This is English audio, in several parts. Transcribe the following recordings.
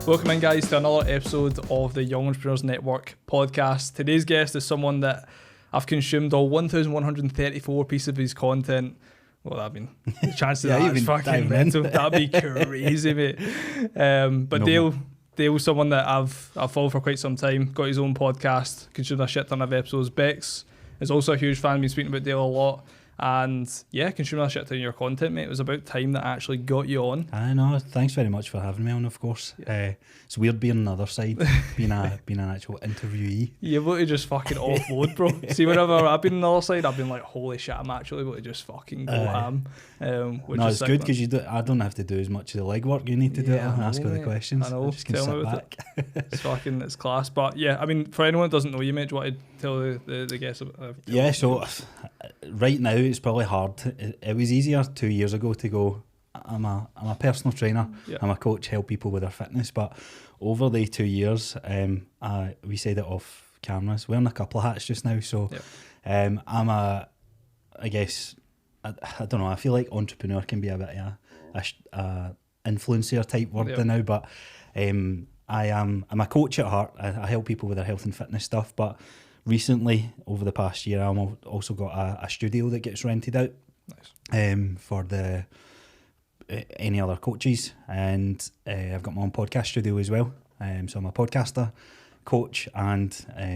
Welcome in, guys, to another episode of the Young Entrepreneurs Network podcast. Today's guest is someone that I've consumed all 1,134 pieces of his content. Well, I mean, the chances of that is fucking mental. That'd be crazy, mate. But Dale's someone that I've followed for quite some time. Got his own podcast, consumed a shit ton of episodes. Bex is also a huge fan. Been speaking about Dale a lot. And yeah, consuming a shit ton of your content, mate. It was about time that I actually got you on. I know. Thanks very much for having me on, of course. Yeah. It's weird being on the other side, being an actual interviewee. You're able to just fucking offload, bro. See, whenever I've been on the other side, I've been like, holy shit, I'm actually able to just fucking go ham. No, it's good because I don't have to do as much of the legwork you need to do it and ask all the questions. I know. I just can sit back. It's class. But yeah, I mean, for anyone that doesn't know you, mate, do you want to tell the guests about Yeah, so right now it's probably hard. It was easier 2 years ago to go, I'm a personal trainer, I'm a coach, help people with their fitness, but over the 2 years, we said it off cameras, wearing a couple of hats just now, so I'm I guess, I don't know, I feel like entrepreneur can be a bit a influencer type word now, but I'm a coach at heart. I help people with their health and fitness stuff, but recently, over the past year, I've also got a studio that gets rented out for any other coaches, and I've got my own podcast studio as well. So I'm a podcaster, coach, and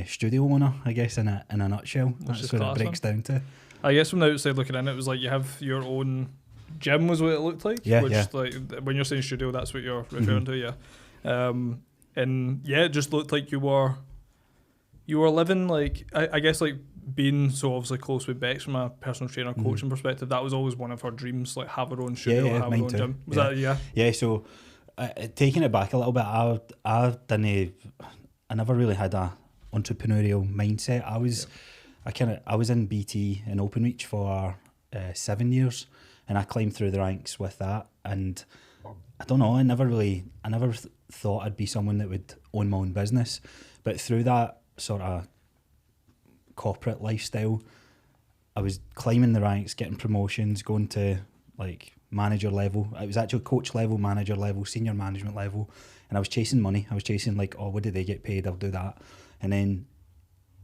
studio owner, I guess, in a nutshell. That's what it breaks down to. I guess from the outside looking in, it was like you have your own gym, was what it looked like. Like when you're saying studio, that's what you're referring to, and yeah, it just looked like you were living like I guess like being so obviously close with Bex from a personal trainer coaching perspective. That was always one of her dreams, like have her own studio, have her own gym. Was that Yeah. So taking it back a little bit, I never really had a entrepreneurial mindset. I was in BT in Openreach for 7 years, and I climbed through the ranks with that. And I don't know, I never thought I'd be someone that would own my own business, but through that sort of corporate lifestyle, I was climbing the ranks, getting promotions, going to like manager level. It was actually coach level, manager level, senior management level, and I was chasing money. I was chasing like, oh, what did they get paid? I'll do that. And then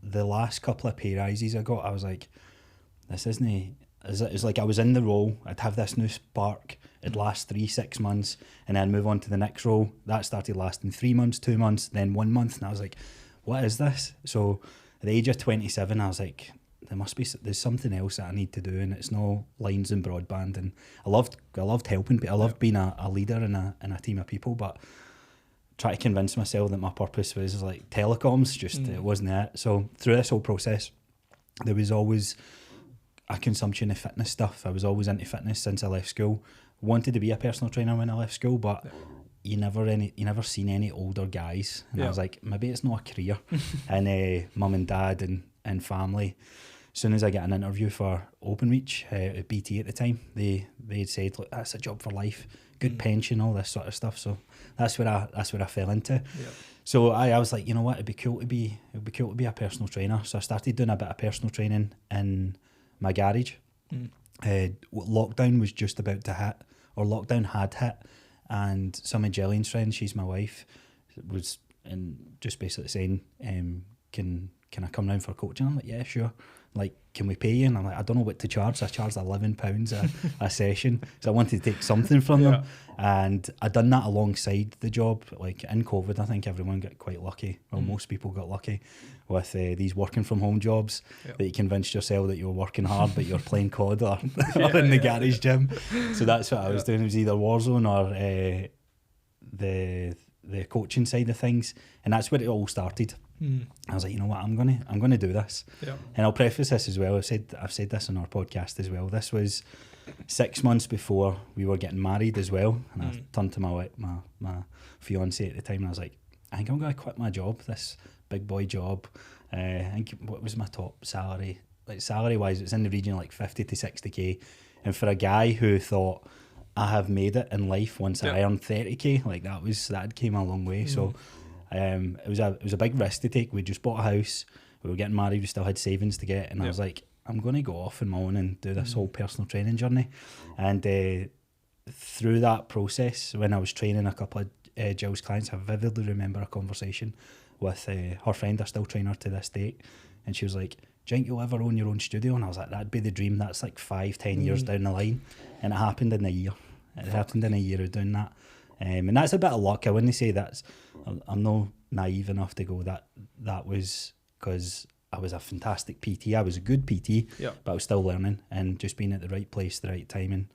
the last couple of pay rises I got, I was like, this isn't. It's like I was in the role, I'd have this new spark, it'd last 3-6 months, and then move on to the next role. That started lasting 3 months, 2 months, then 1 month, and I was like, what is this? So at the age of 27, I was like, there's something else that I need to do, and it's no lines and broadband. And I loved helping people. I loved being a leader in a team of people, but try to convince myself that my purpose was like telecoms, it wasn't it. So through this whole process, there was always a consumption of fitness stuff. I was always into fitness since I left school. Wanted to be a personal trainer when I left school, but you never seen any older guys, and I was like, maybe it's not a career. And mum and dad and family, as soon as I get an interview for Openreach at BT at the time, they said, look, that's a job for life, good pension, all this sort of stuff. So that's what I fell into. So I was like, you know what, it'd be cool to be a personal trainer. So I started doing a bit of personal training in my garage. Lockdown was just about to hit, or lockdown had hit, and some of Jillian's friends, she's my wife, was just basically saying, can I come round for coaching? I'm like, yeah, sure. Like, can we pay you? And I'm like, I don't know what to charge. So I charged £11 a session. So I wanted to take something from them. And I done that alongside the job. Like in COVID, I think everyone got quite lucky. Well, most people got lucky with these working from home jobs that you convinced yourself that you were working hard, but you're playing COD or in the garage gym. So that's what I was doing. It was either Warzone or the coaching side of things. And that's where it all started. I was like, you know what, I'm gonna do this. And I'll preface this as well. I've said this on our podcast as well. This was 6 months before we were getting married as well. And I turned to my fiance at the time, and I was like, I think I'm gonna quit my job, this big boy job. I think, what was my top salary? Like salary wise, it's in the region of like 50 to 60k. And for a guy who thought, I have made it in life once I earned 30k, like that came a long way. So it was a big risk to take. We just bought a house, we were getting married, we still had savings to get, and I was like, I'm going to go off on my own and do this whole personal training journey. And through that process, when I was training a couple of Jill's clients, I vividly remember a conversation with her friend. I still train her to this date, and she was like, do you think you'll ever own your own studio? And I was like, that'd be the dream. That's like 5-10 years down the line. And it happened in a year. It happened in a year of doing that. And that's a bit of luck. I wouldn't say I'm not naive enough to go that was because I was a fantastic PT. I was a good PT, but I was still learning, and just being at the right place, the right time, and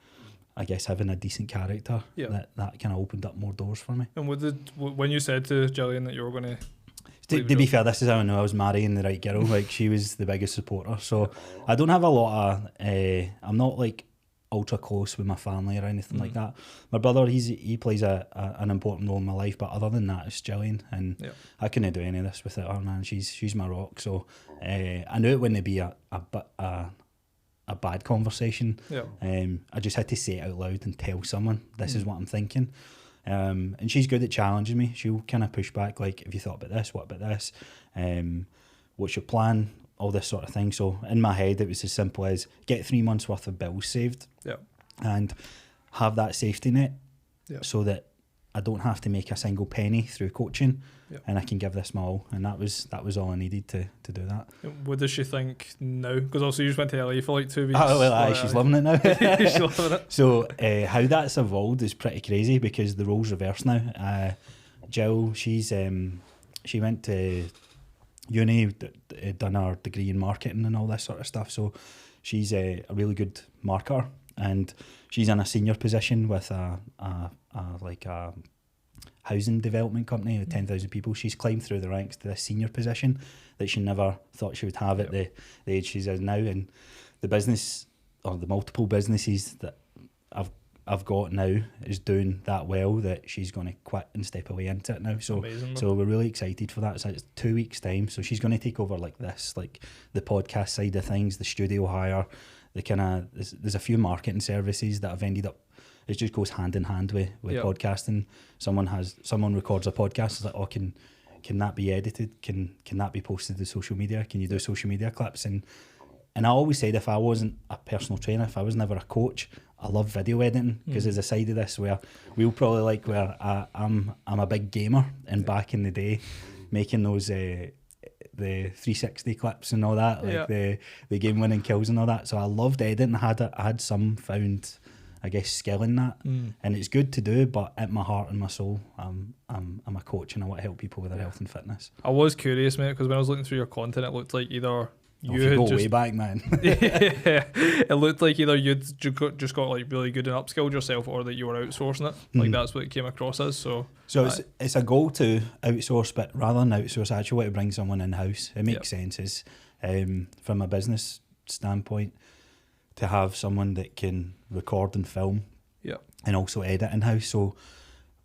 I guess having a decent character, that kind of opened up more doors for me. And when you said to Gillian that you were going to be fair, this is how I know I was marrying the right girl. Like, she was the biggest supporter. So I don't have a lot of I'm not like ultra close with my family or anything like that. My brother, he plays an important role in my life, but other than that, it's Gillian, and I couldn't do any of this without her, man. She's my rock. So I knew it wouldn't be a bad conversation. I just had to say it out loud and tell someone this is what I'm thinking. And she's good at challenging me. She'll kind of push back, like, have you thought about this? What about this? What's your plan? All this sort of thing. So in my head, it was as simple as get 3 months worth of bills saved, and have that safety net, so that I don't have to make a single penny through coaching, and I can give this my all. And that was all I needed to do that. What does she think now? Because also you just went to LA for like 2 weeks. Oh, well, she's loving it now. She's loving it. So how that's evolved is pretty crazy, because the roles reversed now. Jill, she went to uni, done her degree in marketing and all this sort of stuff. So she's a really good marketer, and she's in a senior position with a housing development company with 10,000 people. She's climbed through the ranks to this senior position that she never thought she would have at the age she's in now. And the business, or the multiple businesses that I've got now, is doing that well that she's going to quit and step away into it now. So amazing, so we're really excited for that. So it's 2 weeks time. So she's going to take over like the podcast side of things, the studio hire, the kind of, there's a few marketing services that have ended up, it just goes hand in hand with podcasting. Someone records a podcast, it's like, oh, can that be edited? Can that be posted to social media? Can you do social media clips? And I always said, if I wasn't a personal trainer, if I was never a coach, I love video editing, because there's a side of this where we'll probably like where I'm a big gamer, and back in the day, making those the 360 clips and all that, like the game winning kills and all that. So I loved editing. I had some found, I guess, skill in that, and it's good to do. But at my heart and my soul, I'm a coach, and I want to help people with their health and fitness. I was curious, mate, because when I was looking through your content, it looked like either you had go way back, man. It looked like either you'd just got like really good and upskilled yourself, or that you were outsourcing it. Like that's what it came across as. So it's a goal to outsource, but rather than outsource, I actually want to bring someone in house. It makes sense, is from a business standpoint, to have someone that can record and film, and also edit in house. So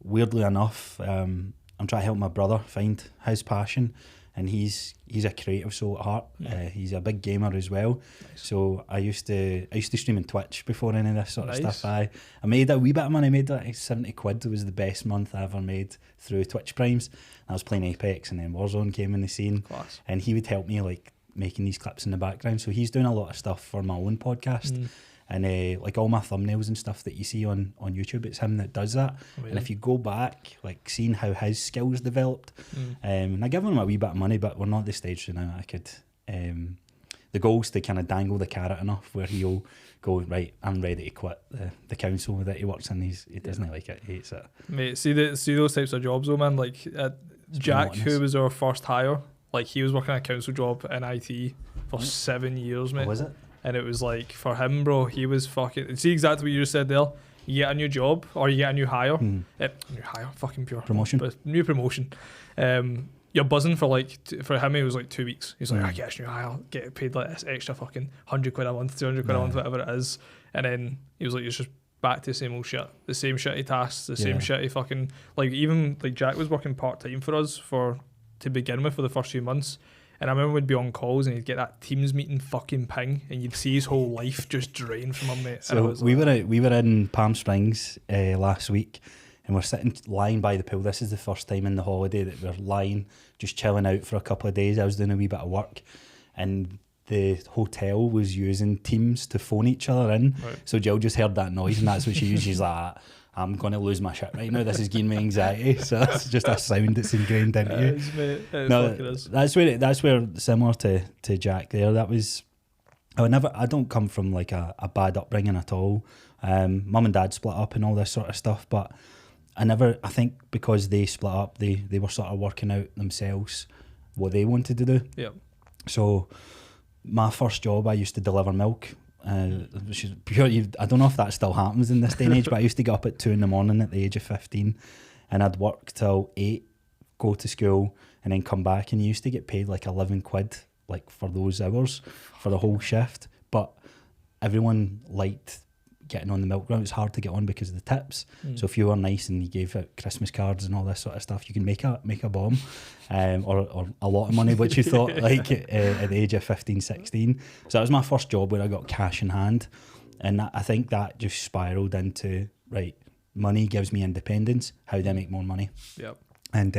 weirdly enough, I'm trying to help my brother find his passion. And he's a creative soul at heart. He's a big gamer as well. Nice. So I used to stream on Twitch before any of this sort of stuff. I made a wee bit of money. I made like 70 quid. It was the best month I ever made through Twitch Primes. I was playing Apex, and then Warzone came in the scene. Class. And he would help me like making these clips in the background. So he's doing a lot of stuff for my own podcast. And like all my thumbnails and stuff that you see on YouTube, it's him that does that. Amazing. And if you go back, like seeing how his skills developed, and I give him a wee bit of money, but we're not at the stage now I could, the goal's to kind of dangle the carrot enough where he'll go, right, I'm ready to quit the council that he works in. He doesn't like it, he hates it. Mate, see those types of jobs though, man, like Jack, who was our first hire, like he was working a council job in IT for 7 years, mate. Oh, was it? And it was like, for him, bro, he was fucking... See exactly what you just said there? You get a new job, or you get a new hire. New hire, fucking pure. Promotion. But new promotion. You're buzzing for like... For him, it was like 2 weeks. He's like, I get a new hire, get paid like this extra fucking 100 quid a month, 200 quid a month, whatever it is. And then he was like, it's just back to the same old shit. The same shitty tasks, the same shitty fucking... Like, even, like, Jack was working part-time for us to begin with for the first few months. And I remember we'd be on calls and he'd get that Teams meeting fucking ping, and you'd see his whole life just drain from him, mate. So we were in Palm Springs last week, and we're lying by the pool. This is the first time in the holiday that we're lying, just chilling out for a couple of days. I was doing a wee bit of work, and the hotel was using Teams to phone each other in. Right. So Jill just heard that noise, and that's what she used. She's like, I'm going to lose my shit right now. This is giving me anxiety. So that's just a sound that's ingrained into you. No, that's where similar to Jack there. That was, I don't come from like a bad upbringing at all. Mum and dad split up and all this sort of stuff, but I think because they split up, they were sort of working out themselves what they wanted to do. Yeah. So my first job, I used to deliver milk. Which is pure, I don't know if that still happens in this day and age, but I used to get up at 2 a.m. at the age of 15, and I'd work till 8, go to school, and then come back, and you used to get paid like 11 quid like for those hours for the whole shift. But everyone liked getting on the milk run. It was hard to get on because of the tips. So if you were nice and you gave out Christmas cards and all this sort of stuff, you can make a bomb, or a lot of money, which you thought like at the age of 15, 16. So that was my first job where I got cash in hand, and I think that just spiraled into, right, money gives me independence. How do I make more money? Yep. And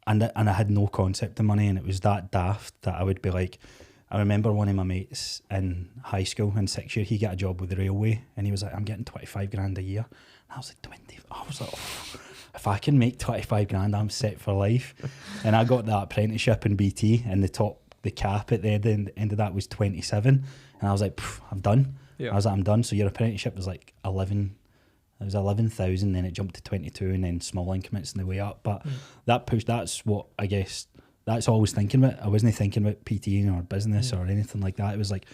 I had no concept of money, and it was that daft that I would be like, I remember one of my mates in high school in 6th year, he got a job with the railway, and he was like, I'm getting 25 grand a year. And I was like, 20? I was like, oh, if I can make 25 grand, I'm set for life. And I got that apprenticeship in BT, and the cap at the end of that was 27. And I was like, I'm done. Yeah. I was like, I'm done. So your apprenticeship was like 11,000, then it jumped to 22, and then small increments in the way up. But that's what I guess, that's all I was thinking about. I wasn't thinking about PTing or business or anything like that. It was like,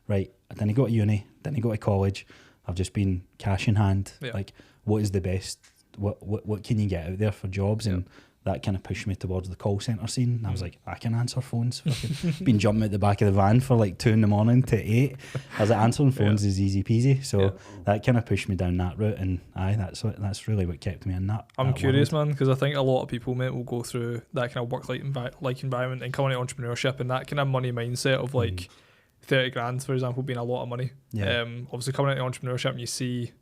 right, I didn't go to uni, didn't go to college. I've just been cash in hand. Yeah. Like, what is the best? What can you get out there for jobs? And that kind of pushed me towards the call centre scene. And I was like, I can answer phones. I've been jumping at the back of the van for like 2 a.m. to 8. I was like, answering phones is easy peasy. So that kind of pushed me down that route. And that's really what kept me in that. I'm curious, man, because I think a lot of people, mate, will go through that kind of work-like environment and come into entrepreneurship, and that kind of money mindset of like 30 grand, for example, being a lot of money. Yeah. Obviously, coming into entrepreneurship and you see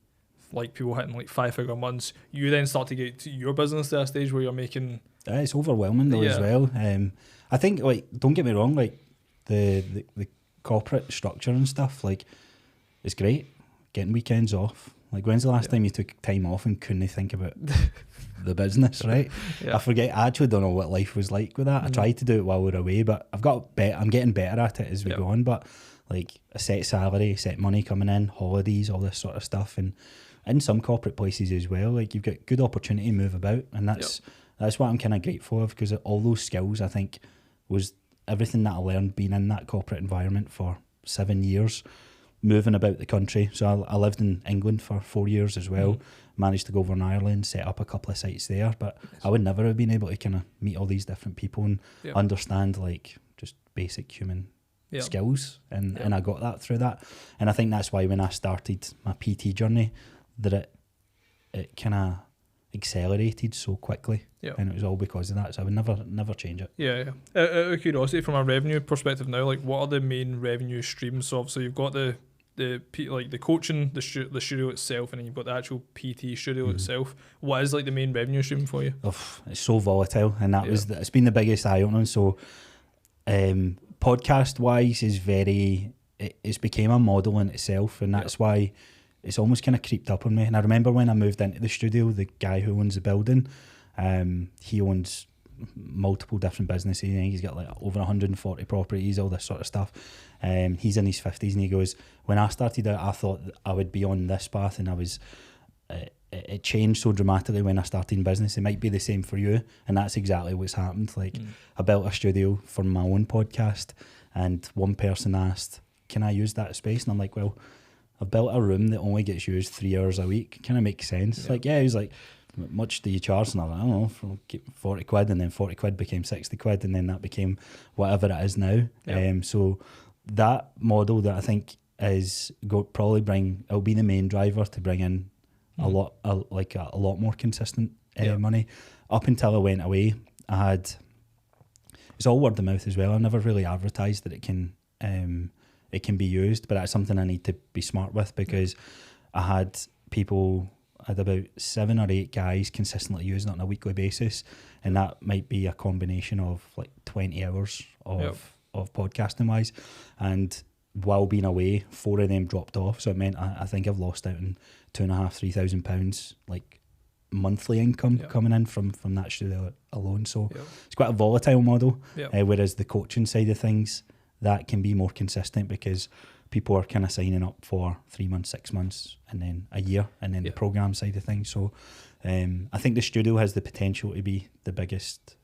like people hitting like 5-figure months, you then start to get to your business to a stage where you're making... It's overwhelming though as well. I think, like, don't get me wrong, like the corporate structure and stuff, like, it's great getting weekends off. Like, when's the last time you took time off and couldn't think about the business, right? I forget. I actually don't know what life was like with that. I tried to do it while we were away, but I'm getting better at it as we go on. But like a set salary, set money coming in, holidays, all this sort of stuff, and in some corporate places as well, like, you've got good opportunity to move about, and that's what I'm kind of grateful of, because all those skills, I think, was everything that I learned being in that corporate environment for 7 years, moving about the country. So I lived in England for 4 years as well, managed to go over in Ireland, set up a couple of sites there, but I would never have been able to kind of meet all these different people and understand like just basic human skills, and I got that through that. And I think that's why when I started my PT journey, that it kind of accelerated so quickly, and it was all because of that. So I would never change it. Out of curiosity, from a revenue perspective now, like, what are the main revenue streams? So obviously you've got the coaching, the studio itself, and then you've got the actual PT studio itself. What is like the main revenue stream for you? It's so volatile, and it's been the biggest eye opening. So podcast wise is it's became a model in itself, and that's why it's almost kind of creeped up on me. And I remember when I moved into the studio, the guy who owns the building, he owns multiple different businesses. I think he's got like over 140 properties, all this sort of stuff. He's in his 50s, and he goes, when I started out, I thought that I would be on this path, and I was it changed so dramatically when I started in business. It might be the same for you, and that's exactly what's happened. Like, I built a studio for my own podcast, and one person asked, can I use that space? And I'm like, well, I've built a room that only gets used 3 hours a week. Kind of makes sense. Like, he was like, much do you charge? And I'm like, I don't know, for 40 quid, and then 40 quid became 60 quid, and then that became whatever it is now. So that model that I think it'll be the main driver to bring in a lot more consistent money. Up until I went away, it's all word of mouth as well. I never really advertised that it can be used, but that's something I need to be smart with, because I had about 7 or 8 guys consistently using it on a weekly basis, and that might be a combination of like 20 hours of podcasting wise, and while being away, 4 of them dropped off. So it meant I think I've lost out on £2,500-3,000 like monthly income coming in from that studio alone. So it's quite a volatile model. Whereas the coaching side of things, that can be more consistent because people are kind of signing up for 3 months, 6 months, and then a year, and then the program side of things. So I think the studio has the potential to be the biggest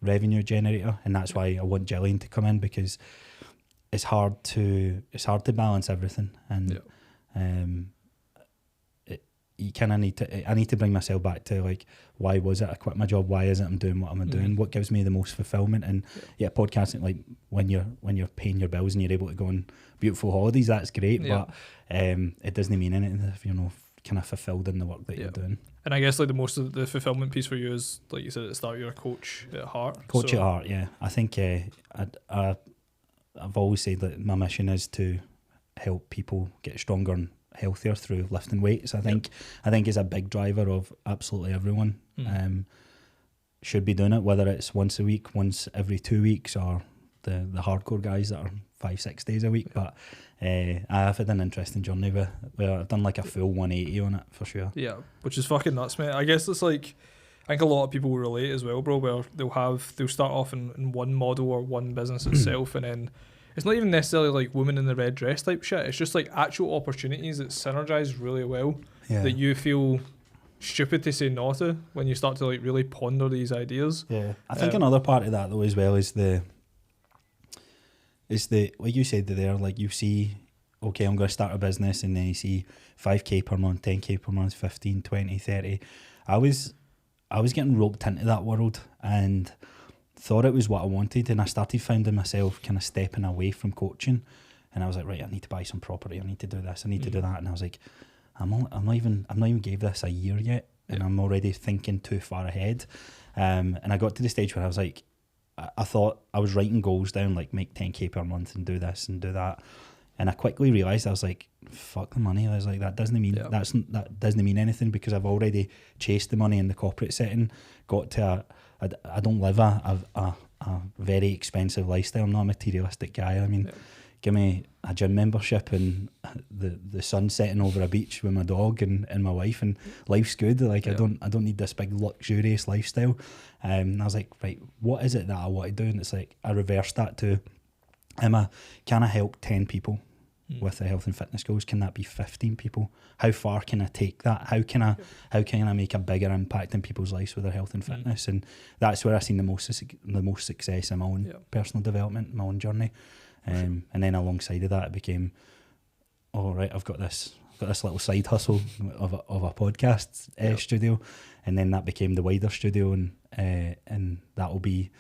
revenue generator, and that's why I want Gillian to come in, because it's hard to balance everything, and you kind of need to. I need to bring myself back to like, why was it I quit my job? Why is it I'm doing what I'm doing? What gives me the most fulfillment? And podcasting, like when you're paying your bills and you're able to go on beautiful holidays, that's great. But it doesn't mean anything if you're not kind of fulfilled in the work that you're doing. And I guess like the most of the fulfillment piece for you is, like you said at the start, you're a coach at heart. Coach at heart, yeah. I think I've always said that my mission is to help people get stronger and healthier through lifting weights. I think is a big driver of absolutely everyone. Should be doing it, whether it's once a week, once every 2 weeks, or the hardcore guys that are 5-6 days a week. But I've had an interesting journey where I've done like a full 180 on it for sure. Yeah, which is fucking nuts, mate. I guess it's like, I think a lot of people will relate as well, bro, where they'll start off in one model or one business itself, and then it's not even necessarily like woman in the red dress type shit. It's just like actual opportunities that synergize really well that you feel stupid to say no to when you start to like really ponder these ideas. Yeah, I think another part of that though as well is the like you said there, like you see, okay, I'm going to start a business, and then you see 5k per month, 10k per month, 15, 20, 30. I was getting roped into that world and thought it was what I wanted, and I started finding myself kind of stepping away from coaching, and I was like, right, I need to buy some property, I need to do this, I need to do that, and I was like, I'm not even gave this a year yet, and I'm already thinking too far ahead. And I got to the stage where I was like, I thought I was writing goals down, like make 10k per month and do this and do that, and I quickly realised, I was like, fuck the money. I was like, that doesn't mean that doesn't mean anything, because I've already chased the money in the corporate setting, got to I don't live a very expensive lifestyle. I'm not a materialistic guy. I mean, give me a gym membership and the sun setting over a beach with my dog and my wife, and life's good. Like I don't need this big luxurious lifestyle. And I was like, right, what is it that I want to do? And it's like I reversed that to, can I help 10 people with their health and fitness goals? Can that be 15 people? How far can I take that? How can I make a bigger impact in people's lives with their health and fitness? And that's where I've seen the most success in my own personal development, my own journey. And then alongside of that, it became, all right, I've got this little side hustle of a podcast studio, and then that became the wider studio, and that will be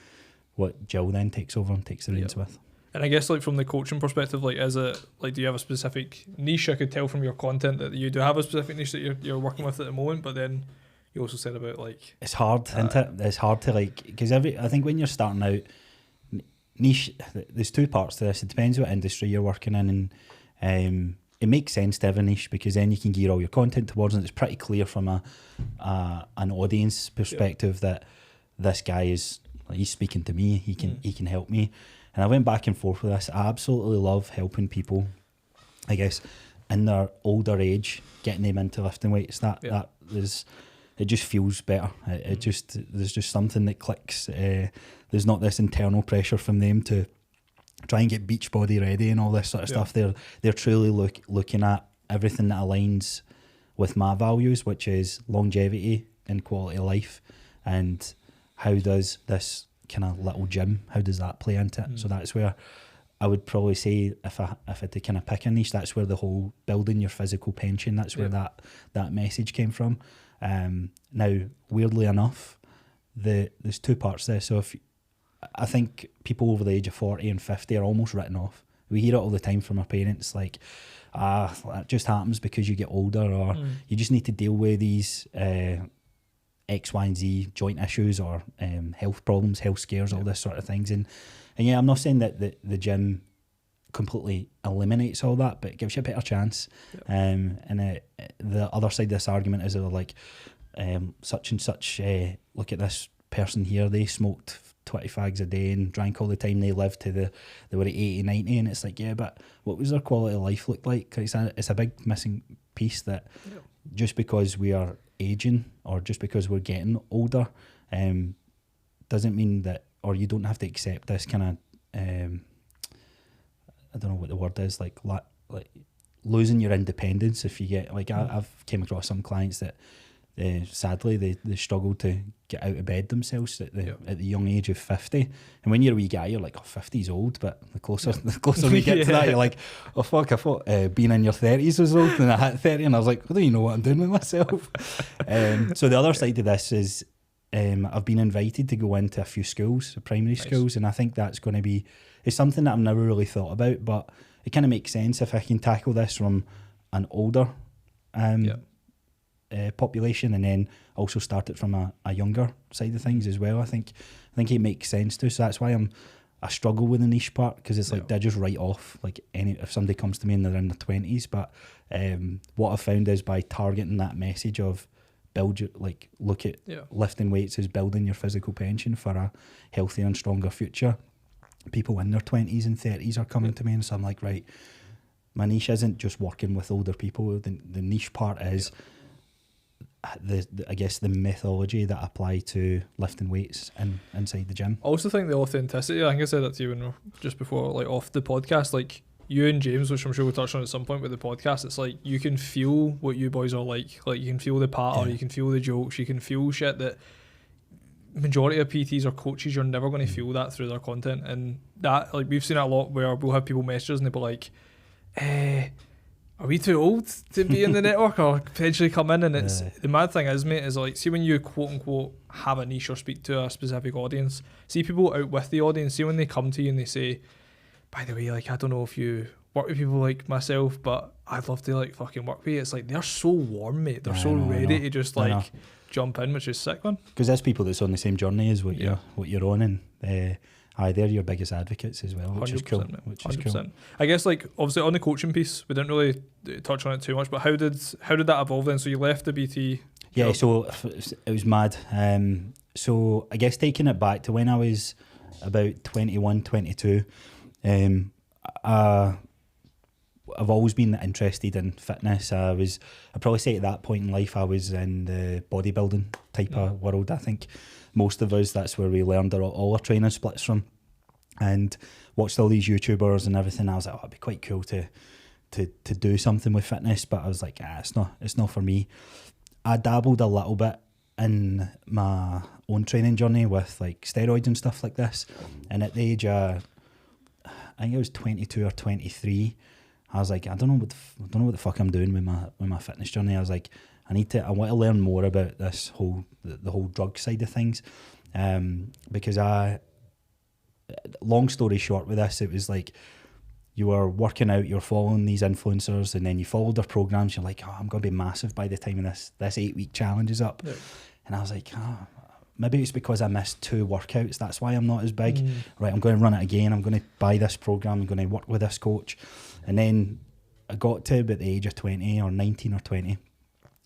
what Jill then takes over and takes the reins with. And I guess like from the coaching perspective, like is it like, do you have a specific niche? I could tell from your content that you do have a specific niche that you're working with at the moment, but then you also said about like, it's hard, isn't it? It's hard to like, because I think when you're starting out, niche, there's two parts to this. It depends what industry you're working in, and it makes sense to have a niche, because then you can gear all your content towards it. It's pretty clear from an audience perspective that this guy is, like, he's speaking to me, he can help me. And I went back and forth with this. I absolutely love helping people, I guess, in their older age, getting them into lifting weights. It just feels better. There's just something that clicks. There's not this internal pressure from them to try and get beach body ready and all this sort of stuff. They're truly looking at everything that aligns with my values, which is longevity and quality of life, and how does this kind of little gym, how does that play into it? So that's where I would probably say, if I had to kind of pick a niche, that's where the whole building your physical pension, that's where that message came from. Now, weirdly enough, there's two parts there. So I think people over the age of 40 and 50 are almost written off. We hear it all the time from our parents, like, that just happens because you get older, or you just need to deal with these X, Y, and Z joint issues, or health problems, health scares, all this sort of things. And yeah, I'm not saying that the gym completely eliminates all that, but it gives you a better chance. And the other side of this argument is, like, such and such, look at this person here, they smoked 20 fags a day and drank all the time. They lived to they were at 80, 90, and it's like, yeah, but what was their quality of life look like? It's a big missing piece that just because we are aging or just because we're getting older doesn't mean that, or you don't have to accept this kind of I don't know what the word is, like losing your independence. If you get like I've came across some clients that sadly they struggle to get out of bed themselves at the young age of 50, and when you're a wee guy you're like, oh, 50's old, but the closer we get to that, you're like, oh fuck, I thought being in your 30s was old, and I hit 30 and I was like, I don't even know what I'm doing with myself. So the other side of this is I've been invited to go into a few schools, primary schools, and I think that's going to be, it's something that I've never really thought about, but it kind of makes sense if I can tackle this from an older population and then also start it from a younger side of things as well. I think it makes sense too. So that's why I struggle with the niche part, because it's like, they just write off like if somebody comes to me and they're in their 20s. But what I've found is by targeting that message of look at lifting weights as building your physical pension for a healthier and stronger future, people in their 20s and 30s are coming to me, and so I'm like, right, my niche isn't just working with older people. The niche part is I guess the methodology that I apply to lifting weights inside the gym. I also think the authenticity, I think I said that to you just before, like off the podcast, like you and James, which I'm sure we'll touch on at some point with the podcast, it's like you can feel what you boys are like you can feel the patter, you can feel the jokes, you can feel shit that majority of PTs or coaches, you're never going to feel that through their content. And that, like, we've seen it a lot where we'll have people message us and they'll be like, are we too old to be in the network or potentially come in? And it's the mad thing is, mate, is like, see when you quote unquote have a niche or speak to a specific audience, see people out with the audience, see when they come to you and they say, by the way, like, I don't know if you work with people like myself, but I'd love to like fucking work with you. It's like, they're so warm, mate. They're so ready to just like jump in, which is sick, man. Because there's people that's on the same journey as what you're on, and they're your biggest advocates as well, which is cool. Which is 100%. Cool. I guess, like, obviously on the coaching piece, we didn't really touch on it too much, but how did that evolve then? So you left the BT. Yeah, so it was mad. So I guess taking it back to when I was about 21, 22, I've always been interested in fitness. I'd probably say at that point in life I was in the bodybuilding type of world. I think most of us, that's where we learned all our training splits from, and watched all these YouTubers and everything. I was like, oh, it'd be quite cool to do something with fitness, but I was like, it's not for me. I dabbled a little bit in my own training journey with like steroids and stuff like this, and at the age of, I think I was 22 or 23, I was like, I don't know what the fuck I'm doing with my fitness journey. I was like, I want to learn more about this the whole drug side of things, because long story short with this, it was like you were working out, you're following these influencers, and then you followed their programs. You're like, oh, I'm going to be massive by the time this 8-week challenge is up. Yeah. And I was like, oh, maybe it's because I missed 2 workouts. That's why I'm not as big. Right, I'm going to run it again. I'm going to buy this program. I'm going to work with this coach. And then I got to about the age of 20 or 19 or 20,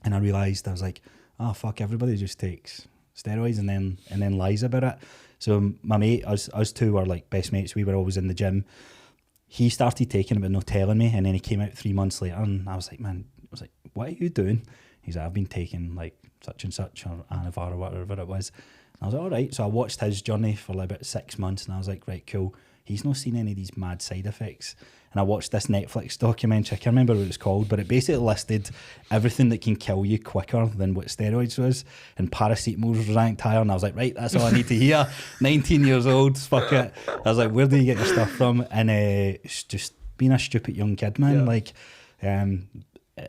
and I realised, I was like, oh fuck, everybody just takes steroids and then lies about it. So my mate, us two were like best mates. We were always in the gym. He started taking it but no telling me, and then he came out 3 months later, and I was like, what are you doing? He's like, I've been taking like such and such or Anavar or whatever it was. And I was like, all right. So I watched his journey for like about 6 months, and I was like, right, cool. He's not seen any of these mad side effects. And I watched this Netflix documentary, I can't remember what it was called, but it basically listed everything that can kill you quicker than what steroids was, and paracetamol was ranked higher, and I was like, right, that's all I need to hear. 19 years old, fuck it. I was like, where do you get your stuff from? And it's just being a stupid young kid, man. Like,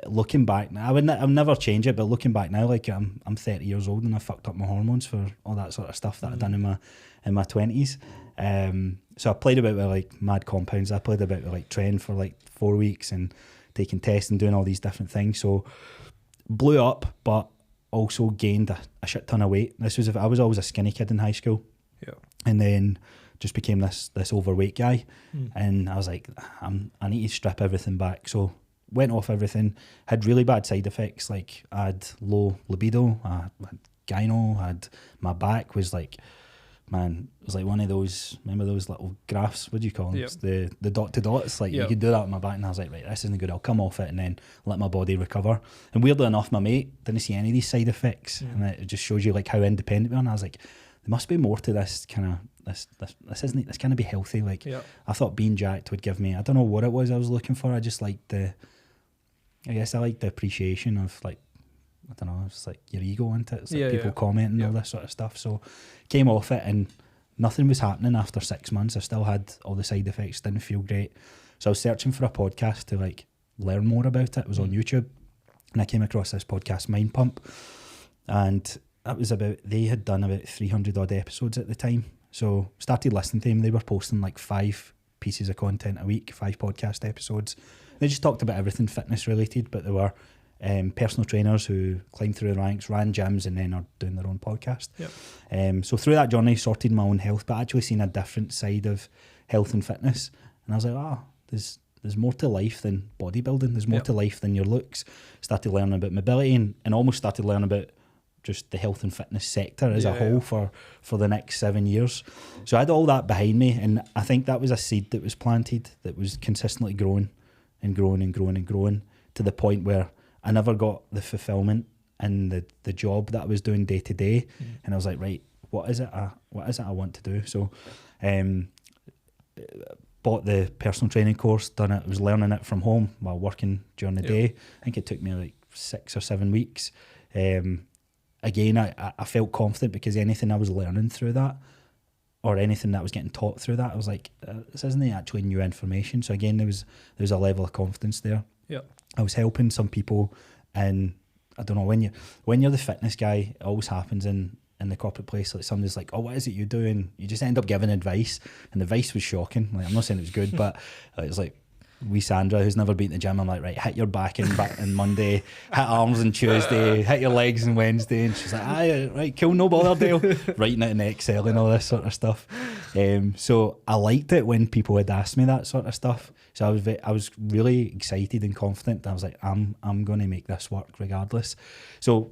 looking back now, I'll never change it, but looking back now, like, I'm 30 years old and I fucked up my hormones for all that sort of stuff that I'd done in my 20s. So I played about with like mad compounds. I played about with like training for like 4 weeks and taking tests and doing all these different things. So blew up, but also gained a shit ton of weight. I was always a skinny kid in high school, and then just became this overweight guy. And I was like, I need to strip everything back. So went off everything. Had really bad side effects. Like I had low libido. I had gyno. My back was like man, it was like one of those, remember those little graphs, what do you call them? Yep. It's the dot to dots, like you could do that on my back, and I was like, right, this isn't good, I'll come off it and then let my body recover. And weirdly enough, my mate didn't see any of these side effects, and it just shows you like how independent we are. And I was like, there must be more to this kind of, this isn't, this can't be healthy. Like, I thought being jacked would give me, I don't know what it was I was looking for, I just liked I like the appreciation of like, I don't know, it's like your ego into it. It's like people commenting all this sort of stuff. So came off it and nothing was happening after 6 months. I still had all the side effects, didn't feel great. So I was searching for a podcast to like learn more about it. It was on YouTube, and I came across this podcast, Mind Pump, and that was they had done about 300 odd episodes at the time. So started listening to them. They were posting like 5 pieces of content a week, 5 podcast episodes. They just talked about everything fitness related, but they were personal trainers who climbed through the ranks, ran gyms, and then are doing their own podcast. So through that journey, sorted my own health, but actually seen a different side of health and fitness. And I was like, there's more to life than bodybuilding. There's more to life than your looks. Started learning about mobility and almost started learning about just the health and fitness sector as a whole for the next 7 years. So I had all that behind me, and I think that was a seed that was planted that was consistently growing and growing and growing and growing to the point where I never got the fulfillment in the job that I was doing day to day. And I was like, right, what is it I want to do? So bought the personal training course, done it, was learning it from home while working during the day. I think it took me like 6 or 7 weeks. Again, I felt confident because anything I was learning through that, or anything that was getting taught through that, I was like, this isn't actually new information. So again, there was a level of confidence there. I was helping some people, and I don't know, when you're the fitness guy, it always happens in the corporate place. Like somebody's like, oh, what is it you do? And you just end up giving advice, and the advice was shocking. Like, I'm not saying it was good, but it was like, wee Sandra, who's never been to the gym, I'm like, right, hit your back in Monday, hit arms on Tuesday, hit your legs on Wednesday. And she's like, aye, right, cool, no bother, Dale. Writing it in Excel and all this sort of stuff. So I liked it when people had asked me that sort of stuff. So I was really excited and confident. I was like, I'm going to make this work regardless. So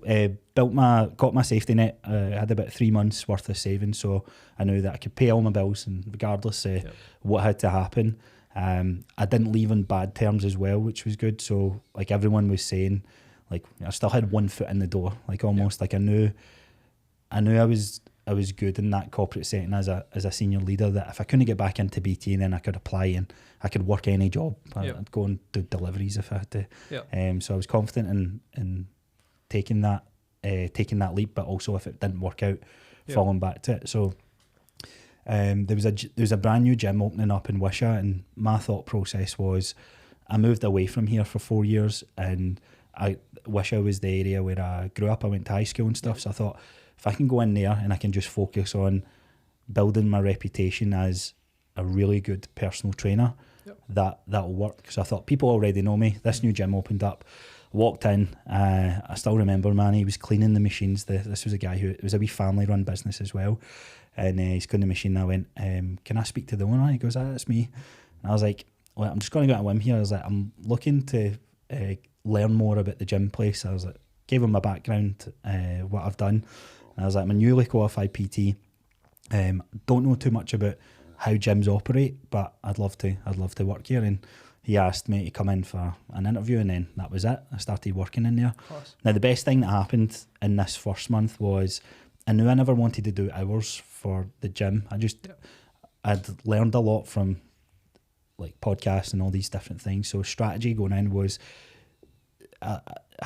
got my safety net. I had about 3 months worth of savings, so I knew that I could pay all my bills, and regardless what had to happen. I didn't leave on bad terms as well, which was good. So like everyone was saying, like I still had one foot in the door, like almost like I knew I was good in that corporate setting as a senior leader, that if I couldn't get back into BT, then I could apply and I could work any job. I'd go and do deliveries if I had to. So I was confident in taking that leap, but also if it didn't work out, falling back to it. So there was a brand new gym opening up in Wishaw, and my thought process was, I moved away from here for 4 years, and Wishaw was the area where I grew up. I went to high school and stuff, so I thought, if I can go in there and I can just focus on building my reputation as a really good personal trainer, that'll work. So I thought, people already know me. This new gym opened up. Walked in, I still remember, man, he was cleaning the machines. This was a guy it was a wee family run business as well, and he's cleaning the machine, and I went, can I speak to the owner? He goes, that's me. And I was like, well, I'm just going to go on a whim here. I was like, I'm looking to learn more about the gym place. I was like, gave him my background, what I've done, and I was like, I'm a newly qualified PT, don't know too much about how gyms operate, but I'd love to work here. And he asked me to come in for an interview, and then that was it. I started working in there. Now, the best thing that happened in this first month was, I knew I never wanted to do hours for the gym. I'd learned a lot from like podcasts and all these different things. So strategy going in was, I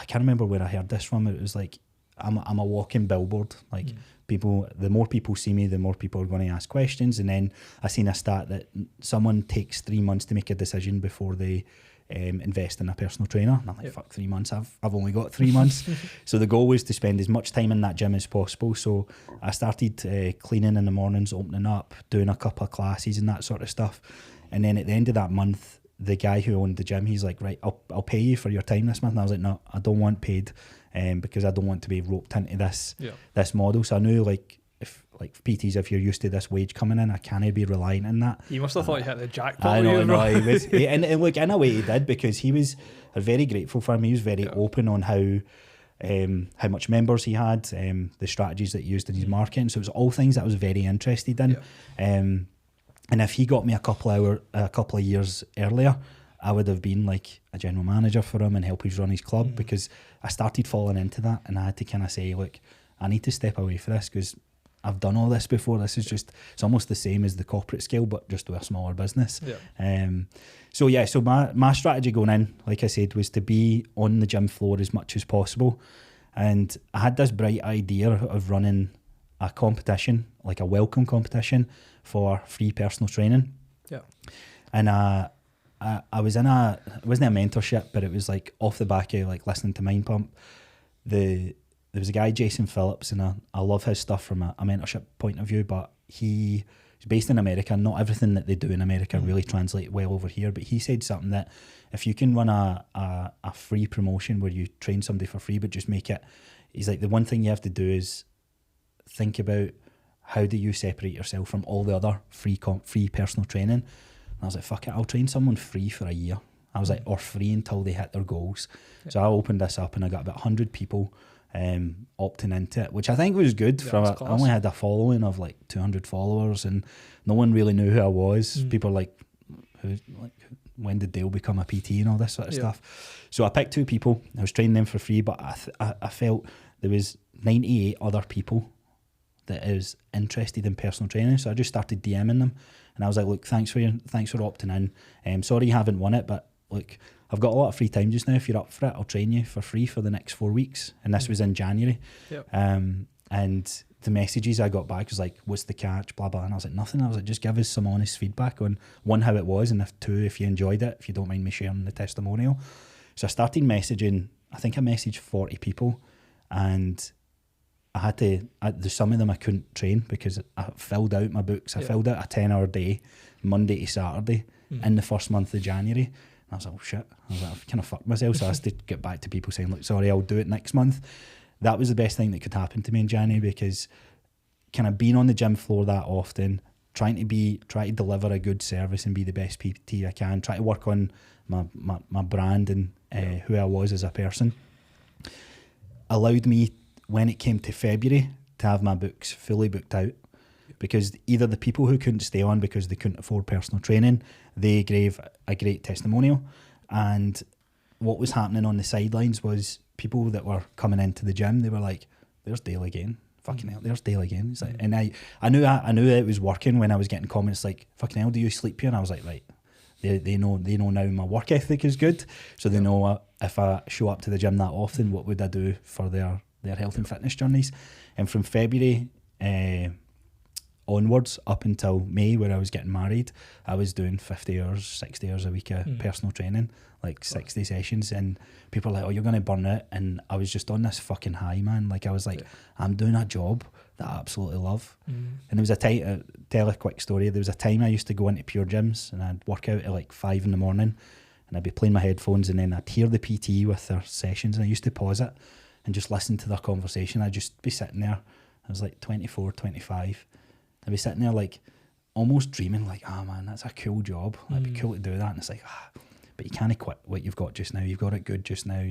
can't remember where I heard this from. It was like, I'm a walking billboard. Like people, the more people see me, the more people are going to ask questions. And then I seen a stat that someone takes 3 months to make a decision before they invest in a personal trainer. And I'm like, fuck, 3 months. I've only got 3 months. So the goal was to spend as much time in that gym as possible. So I started cleaning in the mornings, opening up, doing a couple of classes and that sort of stuff. And then at the end of that month, the guy who owned the gym, he's like, right, I'll pay you for your time this month. And I was like, no, I don't want paid, because I don't want to be roped into this model. So I knew, like, if PTs, if you're used to this wage coming in, I can't be relying on that. You must have thought you hit the jackpot. I know, he was, and look, in a way he did, because he was very grateful for me. He was very open on how how much members he had, the strategies that he used in his marketing. So it was all things that I was very interested in. And if he got me a couple of years earlier, I would have been like a general manager for him and help him run his club, because I started falling into that, and I had to kind of say, look, I need to step away from this because I've done all this before. This is just, it's almost the same as the corporate scale, but just with a smaller business. So my strategy going in, like I said, was to be on the gym floor as much as possible. And I had this bright idea of running a competition, like a welcome competition for free personal training. And I was in it wasn't a mentorship, but it was like off the back of like listening to Mind Pump. There was a guy, Jason Phillips, and I love his stuff from a mentorship point of view, but he's based in America. Not everything that they do in America really translates well over here, but he said something that if you can run a free promotion where you train somebody for free, but just make it, he's like, the one thing you have to do is think about how do you separate yourself from all the other free personal training. And I was like, fuck it, I'll train someone free for a year. I was like, or free until they hit their goals. So I opened this up and I got about 100 people opting into it, which I think was good. I only had a following of like 200 followers, and no one really knew who I was. People were like, when did Dale become a PT and all this sort of stuff? So I picked 2 people. I was training them for free, but I felt there was 98 other people that is interested in personal training. So I just started DMing them, and I was like, look, thanks for opting in. Sorry you haven't won it, but look, I've got a lot of free time just now. If you're up for it, I'll train you for free for the next 4 weeks. And this was in January. And the messages I got back was like, what's the catch, blah, blah. And I was like, nothing. I was like, just give us some honest feedback on, 1, how it was, and 2, if you enjoyed it, if you don't mind me sharing the testimonial. So I started messaging, I think I messaged 40 people, and there's some of them I couldn't train because I filled out my books. I filled out a 10-hour day, Monday to Saturday, in the first month of January. And I was like, oh shit. I was like, I've kind of fucked myself. So I had to get back to people saying, look, sorry, I'll do it next month. That was the best thing that could happen to me in January, because kind of being on the gym floor that often, try to deliver a good service and be the best PT I can, try to work on my brand and who I was as a person, allowed me, when it came to February, to have my books fully booked out. Because either the people who couldn't stay on because they couldn't afford personal training, they gave a great testimonial. And what was happening on the sidelines was people that were coming into the gym, they were like, there's Dale again. Fucking hell, there's Dale again. It's like, and I knew it was working when I was getting comments like, fucking hell, do you sleep here? And I was like, right, they know now my work ethic is good. So they know if I show up to the gym that often, what would I do for their health and fitness journeys. And from February onwards up until May, where I was getting married, I was doing 50 hours, 60 hours a week of personal training, like 60 sessions, and people were like, oh, you're going to burn out. And I was just on this fucking high, man. Like I was like, I'm doing a job that I absolutely love. And there was a time, tell a quick story, there was a time I used to go into pure gyms and I'd work out at like 5 in the morning, and I'd be playing my headphones, and then I'd hear the PT with their sessions, and I used to pause it and just listen to their conversation. I'd just be sitting there, I was like 24, 25, I'd be sitting there like almost dreaming like, oh man, that's a cool job, it'd be cool to do that. And it's like, but you can't quit what you've got just now. You've got it good just now,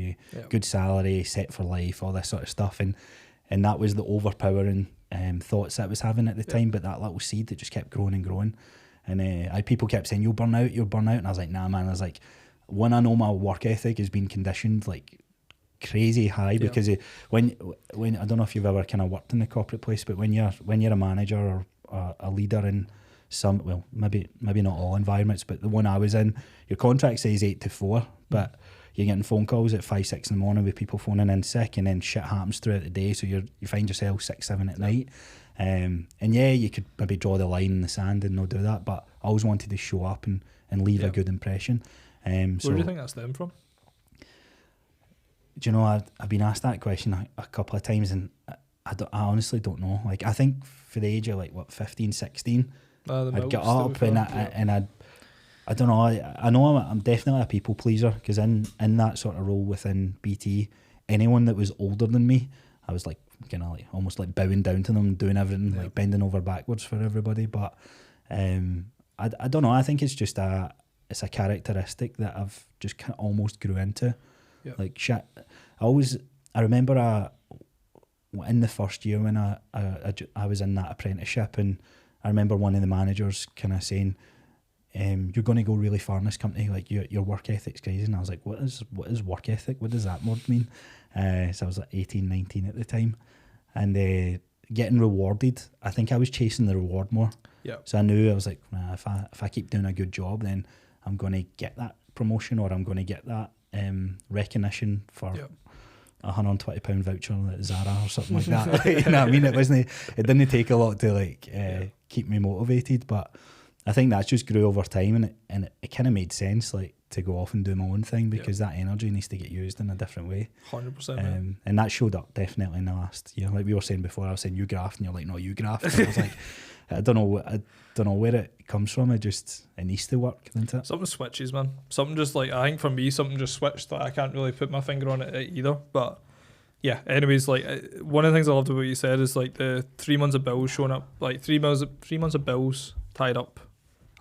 good salary, set for life, all this sort of stuff. And that was the overpowering thoughts that I was having at the time. But that little seed that just kept growing and growing. And people kept saying, you'll burn out. And I was like, nah, man. I was like, one, I know my work ethic has been conditioned like crazy high, because when I don't know if you've ever kind of worked in the corporate place, but when you're a manager or a leader in some, well, maybe not all environments, but the one I was in, your contract says 8 to 4, but you're getting phone calls at 5, 6 in the morning with people phoning in sick, and then shit happens throughout the day, so you find yourself 6, 7 at night. And you could maybe draw the line in the sand and not do that, but I always wanted to show up and leave a good impression. Where do you think that's stemmed from? Do you know, I've been asked that question a couple of times, and I honestly don't know. Like, I think for the age of like 15, 16, I'd get up and I don't know. I know I'm definitely a people pleaser, because in that sort of role within BT, anyone that was older than me, I was like kind of like almost like bowing down to them, doing everything, like bending over backwards for everybody. But I don't know. I think it's just it's a characteristic that I've just kind of almost grew into. Like shit, I always I remember in the first year when I was in that apprenticeship, and I remember one of the managers kind of saying, you're going to go really far in this company, like your work ethic's crazy. And I was like, what is work ethic? What does that word mean? So I was like 18, 19 at the time, and getting rewarded, I think I was chasing the reward more. Yeah. So I knew, I was like, nah, if I keep doing a good job, then I'm going to get that promotion, or I'm going to get that recognition for a £120 voucher at Zara or something like that. You know what I mean? It didn't take a lot to keep me motivated, but I think that just grew over time, and it kind of made sense, like, to go off and do my own thing, because that energy needs to get used in a different way. 100%. And that showed up definitely in the last year. Like we were saying before, I was saying you graft, and you're like, no, you graft. And I was like, I don't know where it comes from. It needs to work, doesn't it? Something switches, man. Something just like, I think for me, something just switched. Like, I can't really put my finger on it either. But yeah, anyways, like, one of the things I loved about what you said is like the 3 months of bills showing up, like 3 months of bills tied up,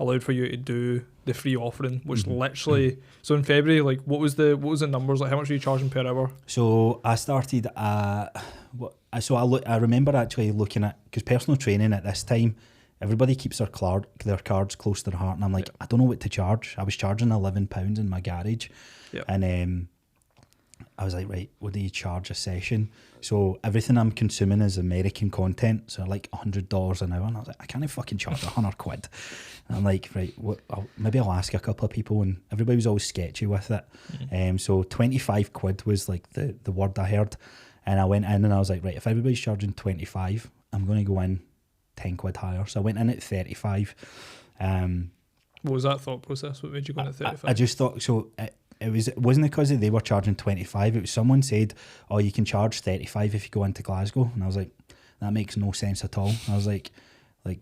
allowed for you to do the free offering, which literally. So in February, like, what was the numbers? Like, how much were you charging per hour? So I started I remember actually looking at, because personal training at this time, everybody keeps their cards close to their heart, and I'm like, I don't know what to charge. I was charging £11 in my garage, and I was like, right, what do you charge a session? So everything I'm consuming is American content, so like $100 an hour, and I was like, I can't fucking charge £100. And I'm like, right, maybe I'll ask a couple of people, and everybody was always sketchy with it. So 25 quid was like the word I heard, and I went in and I was like, right, if everybody's charging 25, I'm going to go in 10 quid higher. So I went in at 35. What was that thought process? What made you go in at 35? I just thought, so it wasn't because they were charging 25. It was someone said, oh, you can charge 35 if you go into Glasgow. And I was like, that makes no sense at all. I was like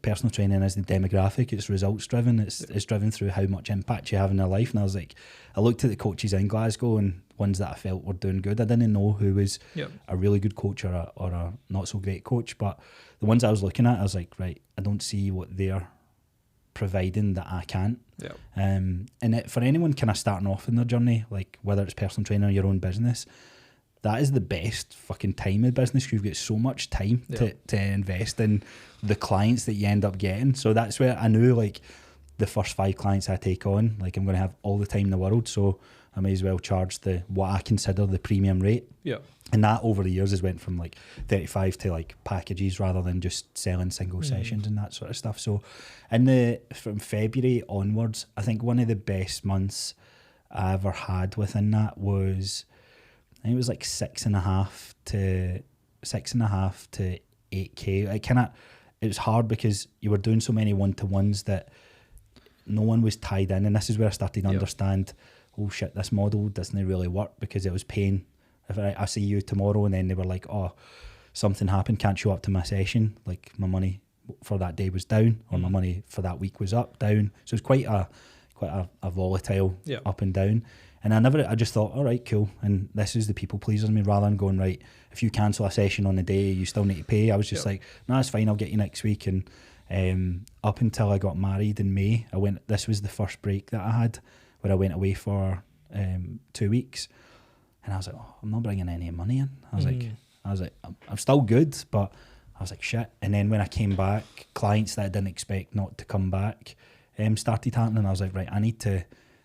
personal training isn't demographic, it's results driven. It's driven through how much impact you have in their life. And I was like, I looked at the coaches in Glasgow and ones that I felt were doing good. I didn't know who was a really good coach or a not so great coach, but the ones I was looking at, I was like, right, I don't see what they're providing that I can't. And for anyone kind of starting off in their journey, like whether it's personal training or your own business, that is the best fucking time in business. You've got so much time to invest in the clients that you end up getting. So that's where I knew, like, the first 5 clients I take on, like, I'm going to have all the time in the world, so I may as well charge what I consider the premium rate. And that over the years has went from like 35 to like packages rather than just selling single sessions and that sort of stuff. So from February onwards, I think one of the best months I ever had within that was, I think it was like 6.5 to 8K. It was hard because you were doing so many one-to-ones that no one was tied in, and this is where I started to understand, oh shit, this model doesn't really work, because it was paying. If I see you tomorrow and then they were like, oh, something happened, can't show up to my session, like my money for that day was down, or my money for that week was up, down. So it was quite a volatile up and down. And I just thought, all right, cool. And this is the people pleasers me, rather than going, right, if you cancel a session on the day, you still need to pay. I was just like, no, it's fine, I'll get you next week. And up until I got married in May, this was the first break that I had, where I went away for 2 weeks. And I was like, oh, I'm not bringing any money in. I was like, I'm still good, but I was like, shit. And then when I came back, clients that I didn't expect not to come back started happening. I was like, right, I need to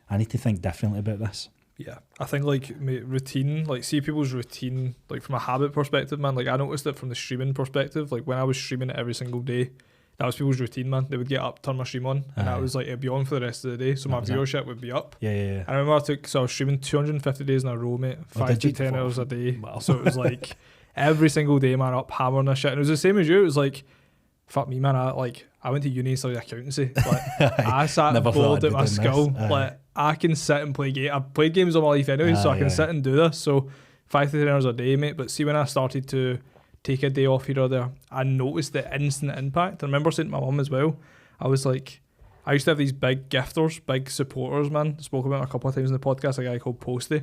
think differently about this. Yeah, I think like routine, like see people's routine, like from a habit perspective, man. Like I noticed it from the streaming perspective. Like when I was streaming it every single day, that was people's routine, man. They would get up, turn my stream on, and that was like, it'd be on for the rest of the day. So my viewership would be up. Yeah. I remember I was streaming 250 days in a row, mate, 5 to 10 hours a day. Wow. So it was like every single day, man, up hammering this shit. And it was the same as you. It was like, fuck me, man. I went to uni and studied accountancy. Like, I sat and bowled at my skill. Like I can sit and play games. I've played games all my life anyway, so I can sit and do this. So 5 to 10 hours a day, mate. But see, when I started to take a day off here or there, I noticed the instant impact. I remember saying to my mum as well, I was like, I used to have these big gifters, big supporters, man. I spoke about it a couple of times in the podcast, a guy called Posty.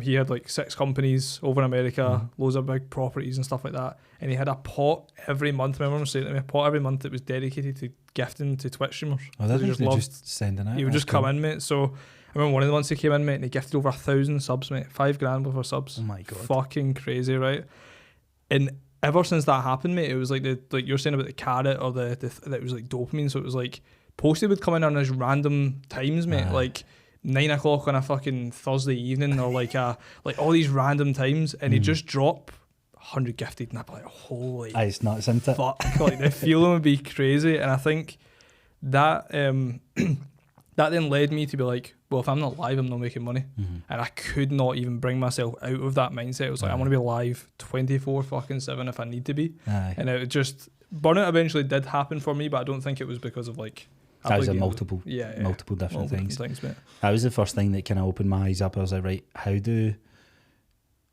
He had like 6 companies over in America, loads of big properties and stuff like that. And he had a pot every month. I remember him saying to me, a pot every month that was dedicated to gifting to Twitch streamers. Oh, that's just sending out. He would just come in, mate. So remember one of the ones who came in, mate, and he gifted over 1,000 subs, mate. 5 grand worth of subs. Oh my God. Fucking crazy, right? And ever since that happened, mate, it was like like you're saying about the carrot or that it was like dopamine. So it was like posted would come in on as random times, mate, like 9 o'clock on a fucking Thursday evening, or like all these random times, and he'd just drop 100 gifted, and I'd be like, holy it's nuts, isn't it? fuck. Like the feeling would be crazy. And I think that that then led me to be like, well, if I'm not live, I'm not making money. And I could not even bring myself out of that mindset. It was like, I want to be live 24/7 if I need to be. And it just, burnout eventually did happen for me, but I don't think it was because of like, that was multiple different things, mate. That was the first thing that kind of opened my eyes up. I was like, right,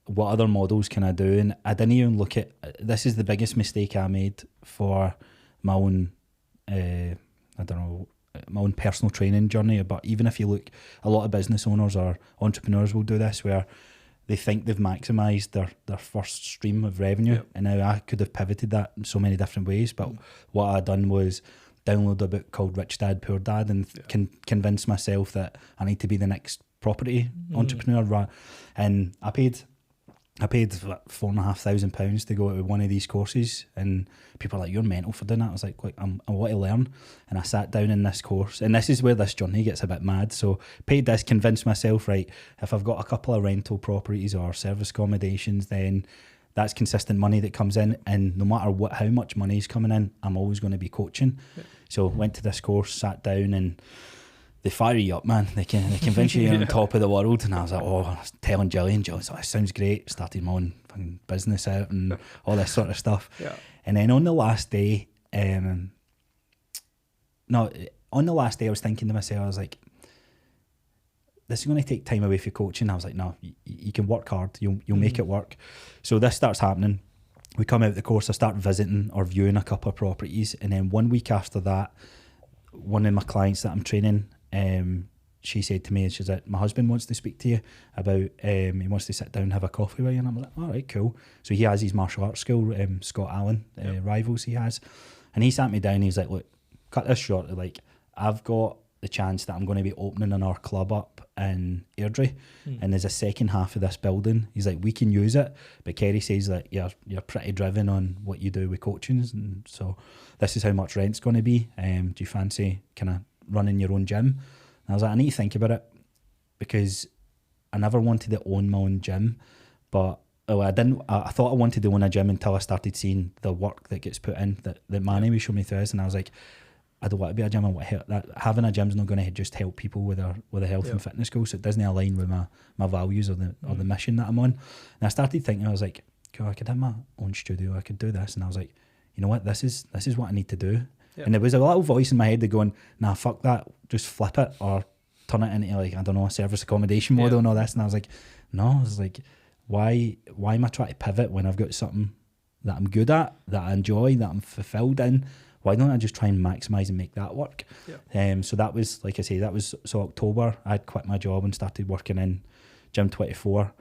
what other models can I do? And I didn't even look at, this is the biggest mistake I made for my own, my own personal training journey. But even if you look, a lot of business owners or entrepreneurs will do this, where they think they've maximised their first stream of revenue. And now I could have pivoted that in so many different ways. But what I done was download a book called Rich Dad, Poor Dad, and convince myself that I need to be the next property entrepreneur. And I paid £4,500 to go to one of these courses, and people are like, you're mental for doing that. I was like, I want to learn. And I sat down in this course, and this is where this journey gets a bit mad. So paid this, convinced myself, right, if I've got a couple of rental properties or service accommodations, then that's consistent money that comes in, and no matter how much money is coming in, I'm always going to be coaching. So went to this course, sat down, and they fire you up, man. They convince you you're on top of the world. And I was like, I was telling Gillian's like, this sounds great. Started my own fucking business out and all this sort of stuff. And then on the last day, I was thinking to myself, I was like, this is going to take time away from coaching. I was like, no, you can work hard. You'll make it work. So this starts happening. We come out of the course, I start visiting or viewing a couple of properties. And then 1 week after that, one of my clients that I'm training, she said to me, she's like, my husband wants to speak to you about, he wants to sit down and have a coffee with you. And I'm like, all right, cool. So he has his martial arts school, Scott Allen, Rivals he has. And he sat me down, he's like, look, cut this short. Like, I've got the chance that I'm going to be opening in our club up in Airdrie, and there's a second half of this building. He's like, we can use it, but Kerry says that you're pretty driven on what you do with coaching, and so this is how much rent's going to be. Do you fancy kind of running your own gym? And I was like, I need to think about it, because I never wanted to own my own gym, but I thought I wanted to own a gym until I started seeing the work that gets put in, that Manny was showing me through, and I was like, I don't want to be a gym. I want to help. That having a gym's not going to just help people with a health and fitness goal. So it doesn't align with my values or the mission that I'm on. And I started thinking, I was like, God, I could have my own studio. I could do this. And I was like, you know what? This is what I need to do. Yep. And there was a little voice in my head that going, nah, fuck that. Just flip it or turn it into, like, I don't know, a service accommodation model and all this. And I was like, no. I was like, why am I trying to pivot when I've got something that I'm good at, that I enjoy, that I'm fulfilled in? Why don't I just try and maximise and make that work? So that was, like I say, so October, I'd quit my job and started working in Gym 24.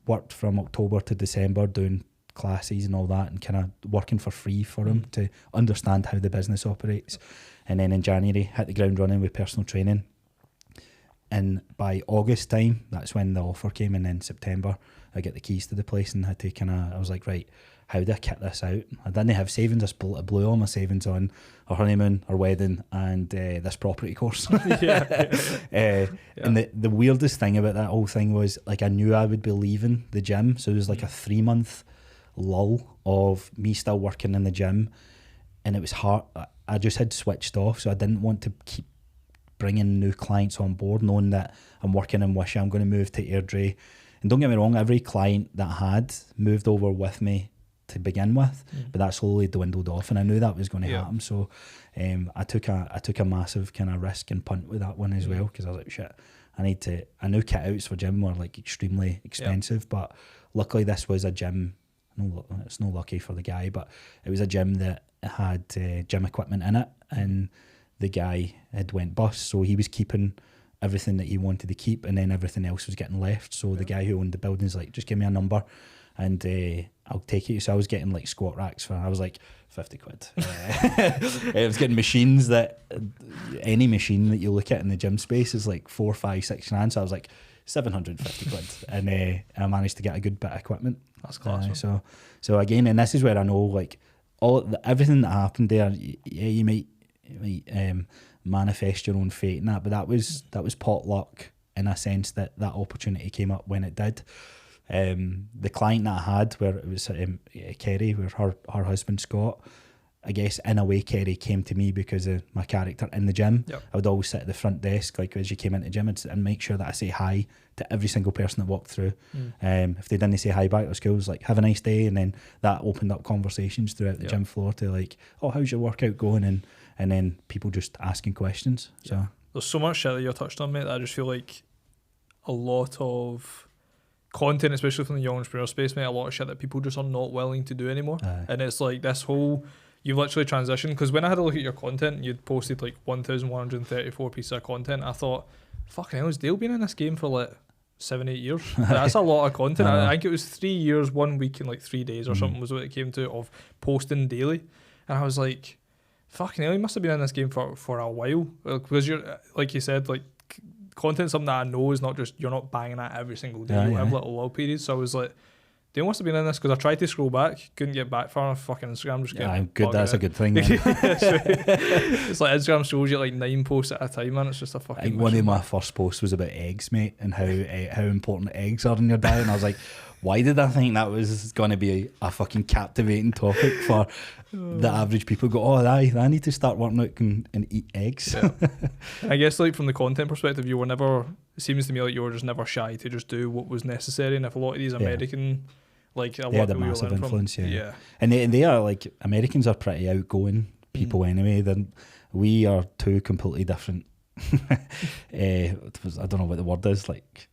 Worked from October to December doing classes and all that, and kind of working for free for them to understand how the business operates. And then in January, hit the ground running with personal training. And by August time, that's when the offer came. And then September, I get the keys to the place and had to I was like, right, how do I kit this out? I didn't have savings. I blew all my savings on our honeymoon, our wedding, and this property course. And the weirdest thing about that whole thing was, like, I knew I would be leaving the gym. So it was like a 3-month lull of me still working in the gym. And it was hard. I just had switched off. So I didn't want to keep bringing new clients on board, knowing that I'm working in Wisha, I'm going to move to Airdrie. And don't get me wrong, every client that I had moved over with me to begin with, but that slowly dwindled off, and I knew that was going to happen. So I took a massive kind of risk and punt with that one as well, because I was like, shit, I knew kit outs for gym were like extremely expensive, but luckily this was a gym, it's no lucky for the guy, but it was a gym that had gym equipment in it, and the guy had went bust, so he was keeping everything that he wanted to keep, and then everything else was getting left. So the guy who owned the building's like, just give me a number and I'll take it. So I was getting like squat racks I was like 50 quid. I was getting machines that any machine that you look at in the gym space is like 4, 5, 6 grand. So I was like 750 quid, and I managed to get a good bit of equipment. That's class. So again, and this is where I know like everything that happened there. Yeah, you might manifest your own fate and that, but that was pot luck in a sense that opportunity came up when it did. The client that I had, where it was Kerry, where her husband Scott, I guess in a way Kerry came to me because of my character in the gym. Yep. I would always sit at the front desk, like as you came into the gym, and make sure that I say hi to every single person that walked through. If they didn't say hi back, it was cool. It was like, have a nice day, and then that opened up conversations throughout the gym floor to like, oh, how's your workout going, and then people just asking questions. So there's so much shit that you're touched on, mate, that I just feel like a lot of content, especially from the young entrepreneur space, mate, a lot of shit that people just are not willing to do anymore. And it's like this whole, you've literally transitioned, because when I had a look at your content, you'd posted like 1,134 pieces of content. I thought, fucking hell, has Dale been in this game for like 7-8 years? That's a lot of content. I think it was 3 years, 1 week, and like 3 days or something was what it came to, of posting daily. And I was like, fucking hell, you must have been in this game for a while, because you're, like you said, like content, something that I know is not just, you're not banging at every single day. You have little lull periods. So I was like, Dale must have been in this, because I tried to scroll back, couldn't get back far enough. Fucking Instagram just I'm good. That's a good thing. It's like Instagram shows you like 9 posts at a time, and it's just a fucking. I think one of my first posts was about eggs, mate, and how important eggs are in your diet, and I was like, why did I think that was going to be a fucking captivating topic for the average people? Go, oh, I need to start working out and eat eggs. Yeah. I guess like from the content perspective, you were never, it seems to me like you were just never shy to just do what was necessary. And if a lot of these American, like a lot had of a people massive influence, from, and they are like, Americans are pretty outgoing people anyway. Then we are two completely different. I don't know what the word is, like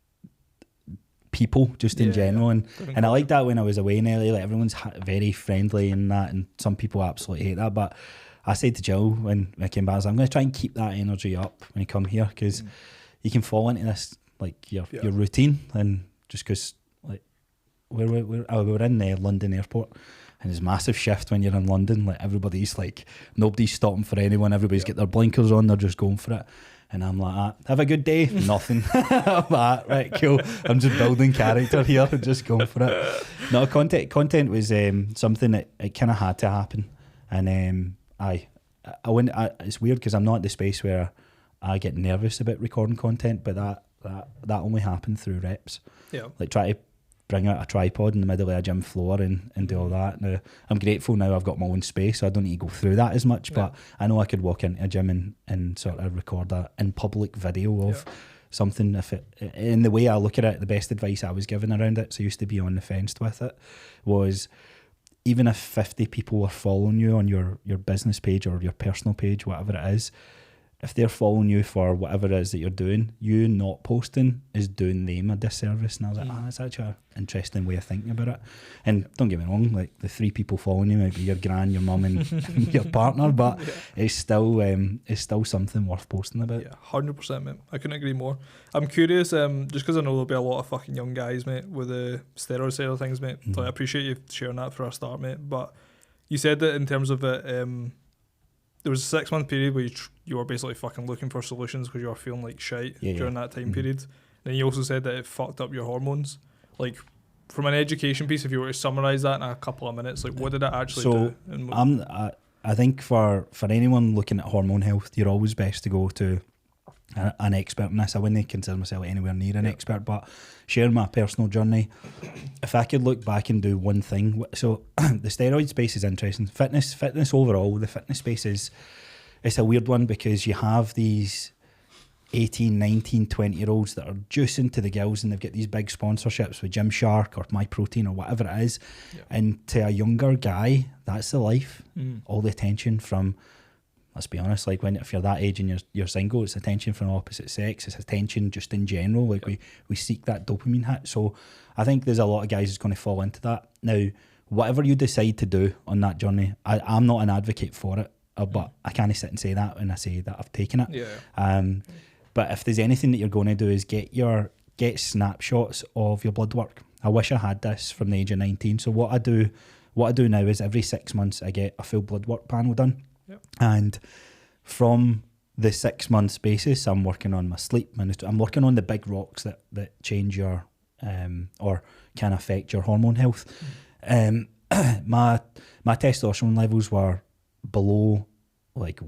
people just in general, and I like that when I was away in LA, like everyone's very friendly and that, and some people absolutely hate that, but I said to Jill when I came back, I'm going to try and keep that energy up when you come here, because you can fall into this like your routine, and just because like we were in the London airport, and there's a massive shift when you're in London, like everybody's like, nobody's stopping for anyone, everybody's got their blinkers on, they're just going for it. And I'm like, have a good day. Nothing. I'm like, right, cool. I'm just building character here and just going for it. No, content was something that it kind of had to happen. And I wouldn't. It's weird because I'm not at the space where I get nervous about recording content, but that only happened through reps. Yeah. Like try to bring out a tripod in the middle of a gym floor and do all that. Now, I'm grateful now I've got my own space, so I don't need to go through that as much, but I know I could walk into a gym and sort of record a in public video of something. If it, in the way I look at it, the best advice I was given around it, so I used to be on the fence with it, was even if 50 people were following you on your business page or your personal page, whatever it is, if they're following you for whatever it is that you're doing, you not posting is doing them a disservice. And I was like, that's actually an interesting way of thinking about it. And don't get me wrong, like the 3 people following you might be your gran, your mum, and your partner, but it's still something worth posting about. Yeah, 100%, mate. I couldn't agree more. I'm curious, just because I know there'll be a lot of fucking young guys, mate, with the steroid side of things, mate. So I appreciate you sharing that for a start, mate. But you said that in terms of it, there was a 6-month period where you were basically fucking looking for solutions because you were feeling like shite during that time period. And then you also said that it fucked up your hormones. Like, from an education piece, if you were to summarise that in a couple of minutes, like what did it actually do? I think for anyone looking at hormone health, you're always best to go to an expert in this. I wouldn't consider myself anywhere near an expert, but sharing my personal journey, if I could look back and do one thing, so the steroid space is interesting. Fitness overall, the fitness space it's a weird one because you have these 18, 19, 20-year-olds that are juicing to the gills and they've got these big sponsorships with Gymshark or MyProtein or whatever it is. And to a younger guy, that's the life. All the attention from, let's be honest, like if you're that age and you're single, it's attention from the opposite sex, it's attention just in general. Like we seek that dopamine hit. So I think there's a lot of guys that's going to fall into that. Now, whatever you decide to do on that journey, I'm not an advocate for it, but I can't sit and say that when I say that I've taken it. But if there's anything that you're going to do is get snapshots of your blood work. I wish I had this from the age of 19. So what I do now is every 6 months I get a full blood work panel done. Yep. And from the 6 months basis, I'm working on my sleep. I'm working on the big rocks that change your or can affect your hormone health. My testosterone levels were below, like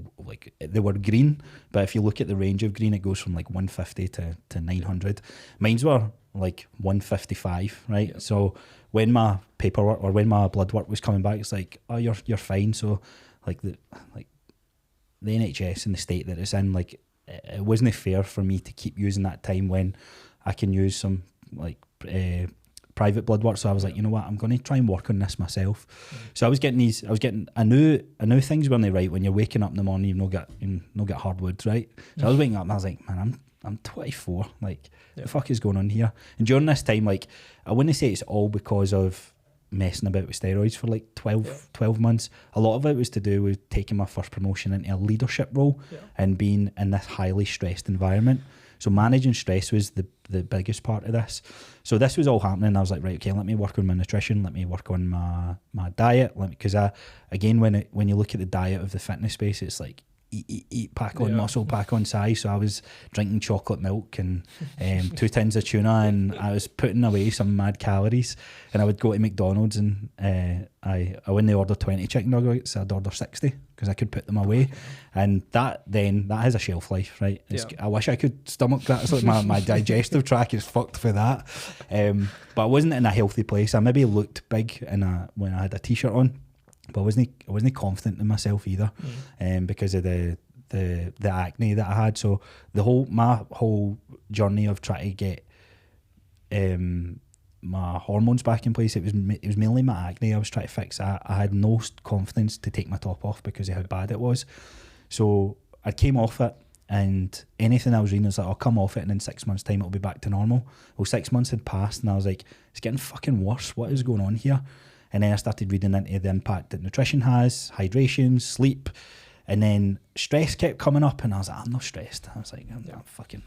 they were green, but if you look at the range of green, it goes from like 150 to 900. Mine's were like 155, right? Yep. So when my paperwork or when my blood work was coming back, it's like, oh, you're fine. So like the NHS and the state that it's in, like it wasn't fair for me to keep using that time when I can use some like private blood work. So I was like, you know what, I'm going to try and work on this myself. So I was getting I knew things weren't right when you're waking up in the morning, you've not got hardwoods, right? So I was waking up and I was like, man, I'm 24, like the fuck is going on here? And during this time, like I wouldn't say it's all because of messing about with steroids for like 12 months. A lot of it was to do with taking my first promotion into a leadership role and being in this highly stressed environment. So managing stress was the biggest part of this. So this was all happening. I was like, right, okay, let me work on my nutrition. Let me work on my diet. Because when you look at the diet of the fitness space, it's like eat, pack on muscle, pack on size. So I was drinking chocolate milk and 2 tins of tuna, and I was putting away some mad calories. And I would go to McDonald's and when they order 20 chicken nuggets, I'd order 60 because I could put them away. And that has a shelf life, right? I wish I could stomach that. It's like my digestive tract is fucked for that. But I wasn't in a healthy place. I maybe looked big when I had a t-shirt on, but I wasn't confident in myself either, because of the acne that I had. So my whole journey of trying to get my hormones back in place, it was mainly my acne. I was trying to fix that. I had no confidence to take my top off because of how bad it was. So I came off it, and anything I was reading was like, I'll come off it and in 6 months' time it'll be back to normal. Well, 6 months had passed and I was like, it's getting fucking worse. What is going on here? And then I started reading into the impact that nutrition has, hydration, sleep, and then stress kept coming up, and I was like, I'm not stressed. I was like, I'm fucking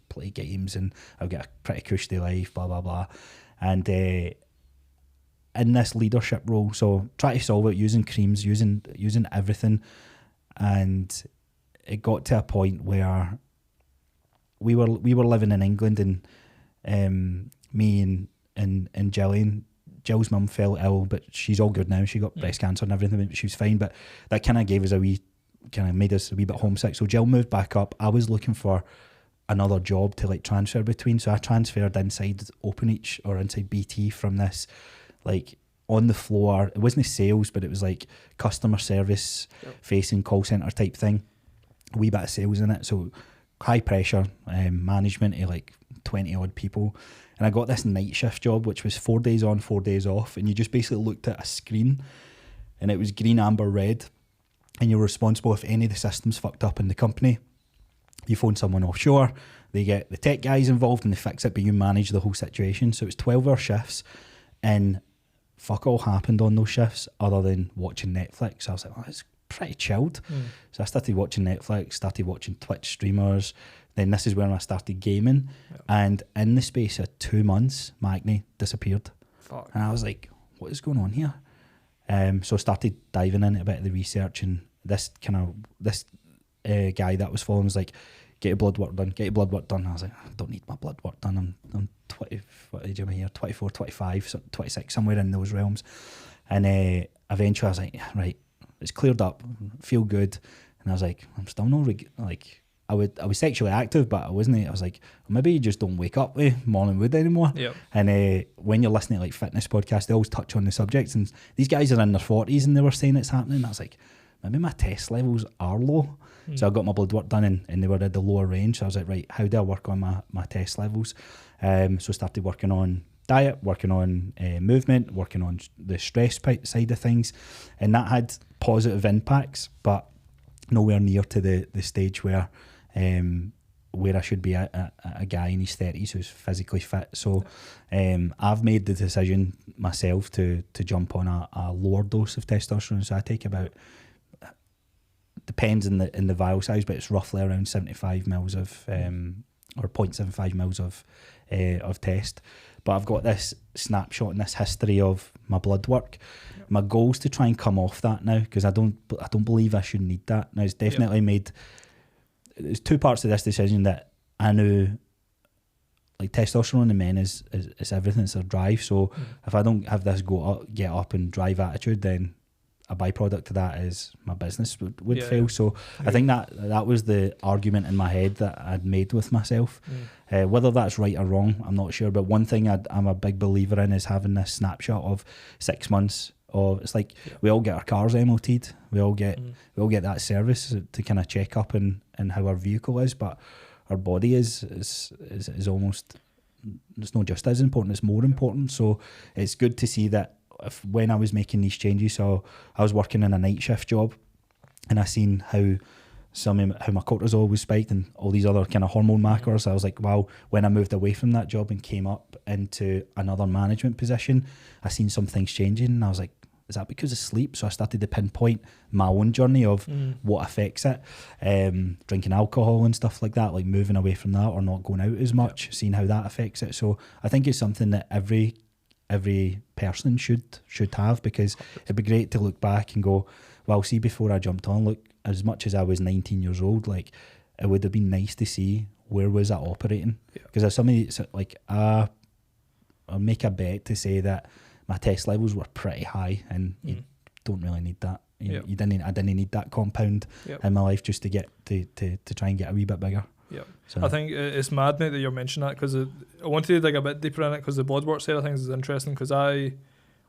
play games and I'll get a pretty cushy life, blah, blah, blah. And in this leadership role, so try to solve it using creams, using everything. And it got to a point where we were living in England, and me and Gillian, Jill's mum fell ill, but she's all good now. She got breast cancer and everything, but she was fine. But that kind of made us a wee bit homesick. So Jill moved back up. I was looking for another job to like transfer between. So I transferred inside OpenEach or inside BT from this like on the floor. It wasn't sales, but it was like customer service facing call centre type thing. A wee bit of sales in it. So high pressure management of like 20 odd people. And I got this night shift job, which was 4 days on, 4 days off. And you just basically looked at a screen and it was green, amber, red. And you were responsible if any of the systems fucked up in the company. You phone someone offshore, they get the tech guys involved and they fix it, but you manage the whole situation. So it was 12-hour shifts, and fuck all happened on those shifts other than watching Netflix. I was like, oh, it's pretty chilled. So I started watching Netflix, started watching Twitch streamers. Then this is when I started gaming. And in the space of 2 months, my acne disappeared. Fuck. And I was like, what is going on here? So I started diving into a bit of the research, and this guy that was following was like, get your blood work done. I was like, I don't need my blood work done. I'm 20, what age am I here? 24, 25, 26, somewhere in those realms. And eventually I was like, right, it's cleared up, feel good. And I was like, I'm still no I was sexually active, but I wasn't. I was like, well, maybe you just don't wake up with morning wood anymore. Yep. And when you're listening to like fitness podcasts, they always touch on the subjects, and these guys are in their 40s and they were saying it's happening. And I was like, maybe my test levels are low. So I got my blood work done, and they were at the lower range. So I was like, right, how do I work on my test levels? So started working on diet, working on movement, working on the stress side of things, and that had positive impacts, but nowhere near to the stage where I should be a guy in his 30s who's physically fit. So I've made the decision myself to jump on a lower dose of testosterone. So I take about, depends in the vial size, but it's roughly around 75 mils of or 0.75 mils of of test. But I've got this snapshot and this history of my blood work. Yep. My goal is to try and come off that now, because I don't believe I should need that. Now, it's definitely made... There's two parts of this decision that I knew, like, testosterone in men is everything. It's their drive. So if I don't have this get up and drive attitude, then a byproduct of that is my business would fail. So I think that was the argument in my head that I'd made with myself. Whether that's right or wrong, I'm not sure. But one thing I'm a big believer in is having this snapshot of 6 months of, it's like we all get our cars MOT'd. We all get that service to kind of check up and how our vehicle is, but our body is almost, it's not just as important, it's more important. So it's good to see that when I was making these changes, so I was working in a night shift job, and I seen how my cortisol was spiked and all these other kind of hormone markers. I was like, wow, when I moved away from that job and came up into another management position, I seen some things changing, and I was like, is that because of sleep? So I started to pinpoint my own journey of what affects it. Drinking alcohol and stuff like that, like moving away from that or not going out as much, seeing how that affects it. So I think it's something that every person should have, because it'd be great to look back and go, well, see, before I jumped on, look, as much as I was 19 years old, like, it would have been nice to see where was I operating. Because as somebody, like, I'll make a bet to say that my test levels were pretty high, and you don't really need that. I didn't need that compound in my life just to get to try and get a wee bit bigger. Yeah, so I think it's mad, mate, that you're mentioning that, because I wanted to dig a bit deeper in it, because the blood work side of things is interesting. Because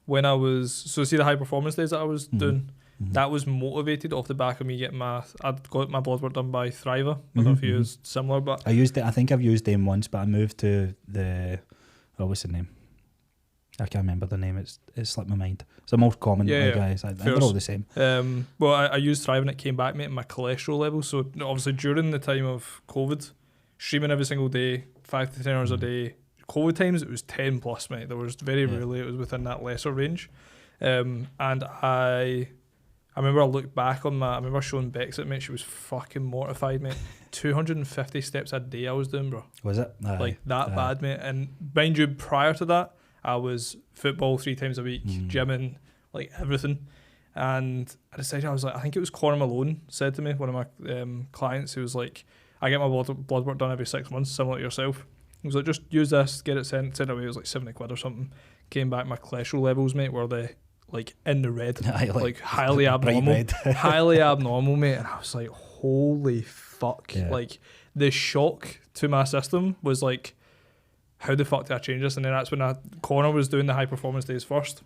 when I was, so see the high performance days that I was doing, that was motivated off the back of me getting I'd got my blood work done by Thriver. I don't know if you used similar, but I think I've used them once, but I moved to what's the name? I can't remember the name. It's slipped my mind. It's the most common guys. They're all the same. Well, I used Thrive and it came back, mate, my cholesterol level. So obviously during the time of COVID, streaming every single day, 5 to 10 hours a day. COVID times it was 10 plus, mate. There was very rarely it was within that lesser range. And I remember I looked back on I remember showing Bex it, mate. She was fucking mortified, mate. 250 steps a day I was doing, bro. Was it? Like that bad, mate. And mind you, prior to that, I was football 3 times a week, gymming, like everything. And I decided, I was like, I think it was Conor Malone said to me, one of my clients, who was like, I get my blood work done every 6 months, similar to yourself. He was like, just use this, get it sent away. It was like 70 quid or something. Came back, my cholesterol levels, mate, were like in the red, like highly abnormal, highly abnormal, mate. And I was like, holy fuck. Like the shock to my system was like, how the fuck did I change this? And then that's when Conor was doing the high performance days first.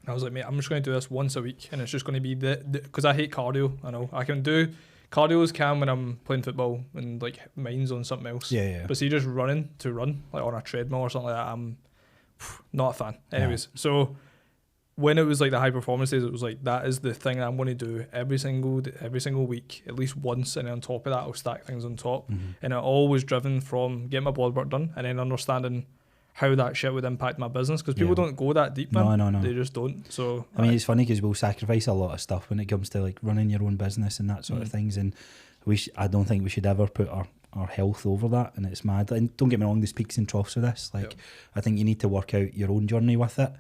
I was like, mate, I'm just going to do this once a week, and it's just going to be because I hate cardio. I know I can do cardio's calm when I'm playing football and like mine's on something else. But see, just running to run like on a treadmill or something like that, I'm not a fan. Anyways, so when it was like the high performance days, it was like, that is the thing I'm going to do every single week, at least once, and then on top of that, I'll stack things on top. And it all was driven from getting my blood work done and then understanding how that shit would impact my business, because people don't go that deep, man. No. They just don't. So I mean, it's funny because we'll sacrifice a lot of stuff when it comes to like running your own business and that sort of things, and I don't think we should ever put our health over that, and it's mad. And don't get me wrong, there's peaks and troughs of this. Like I think you need to work out your own journey with it.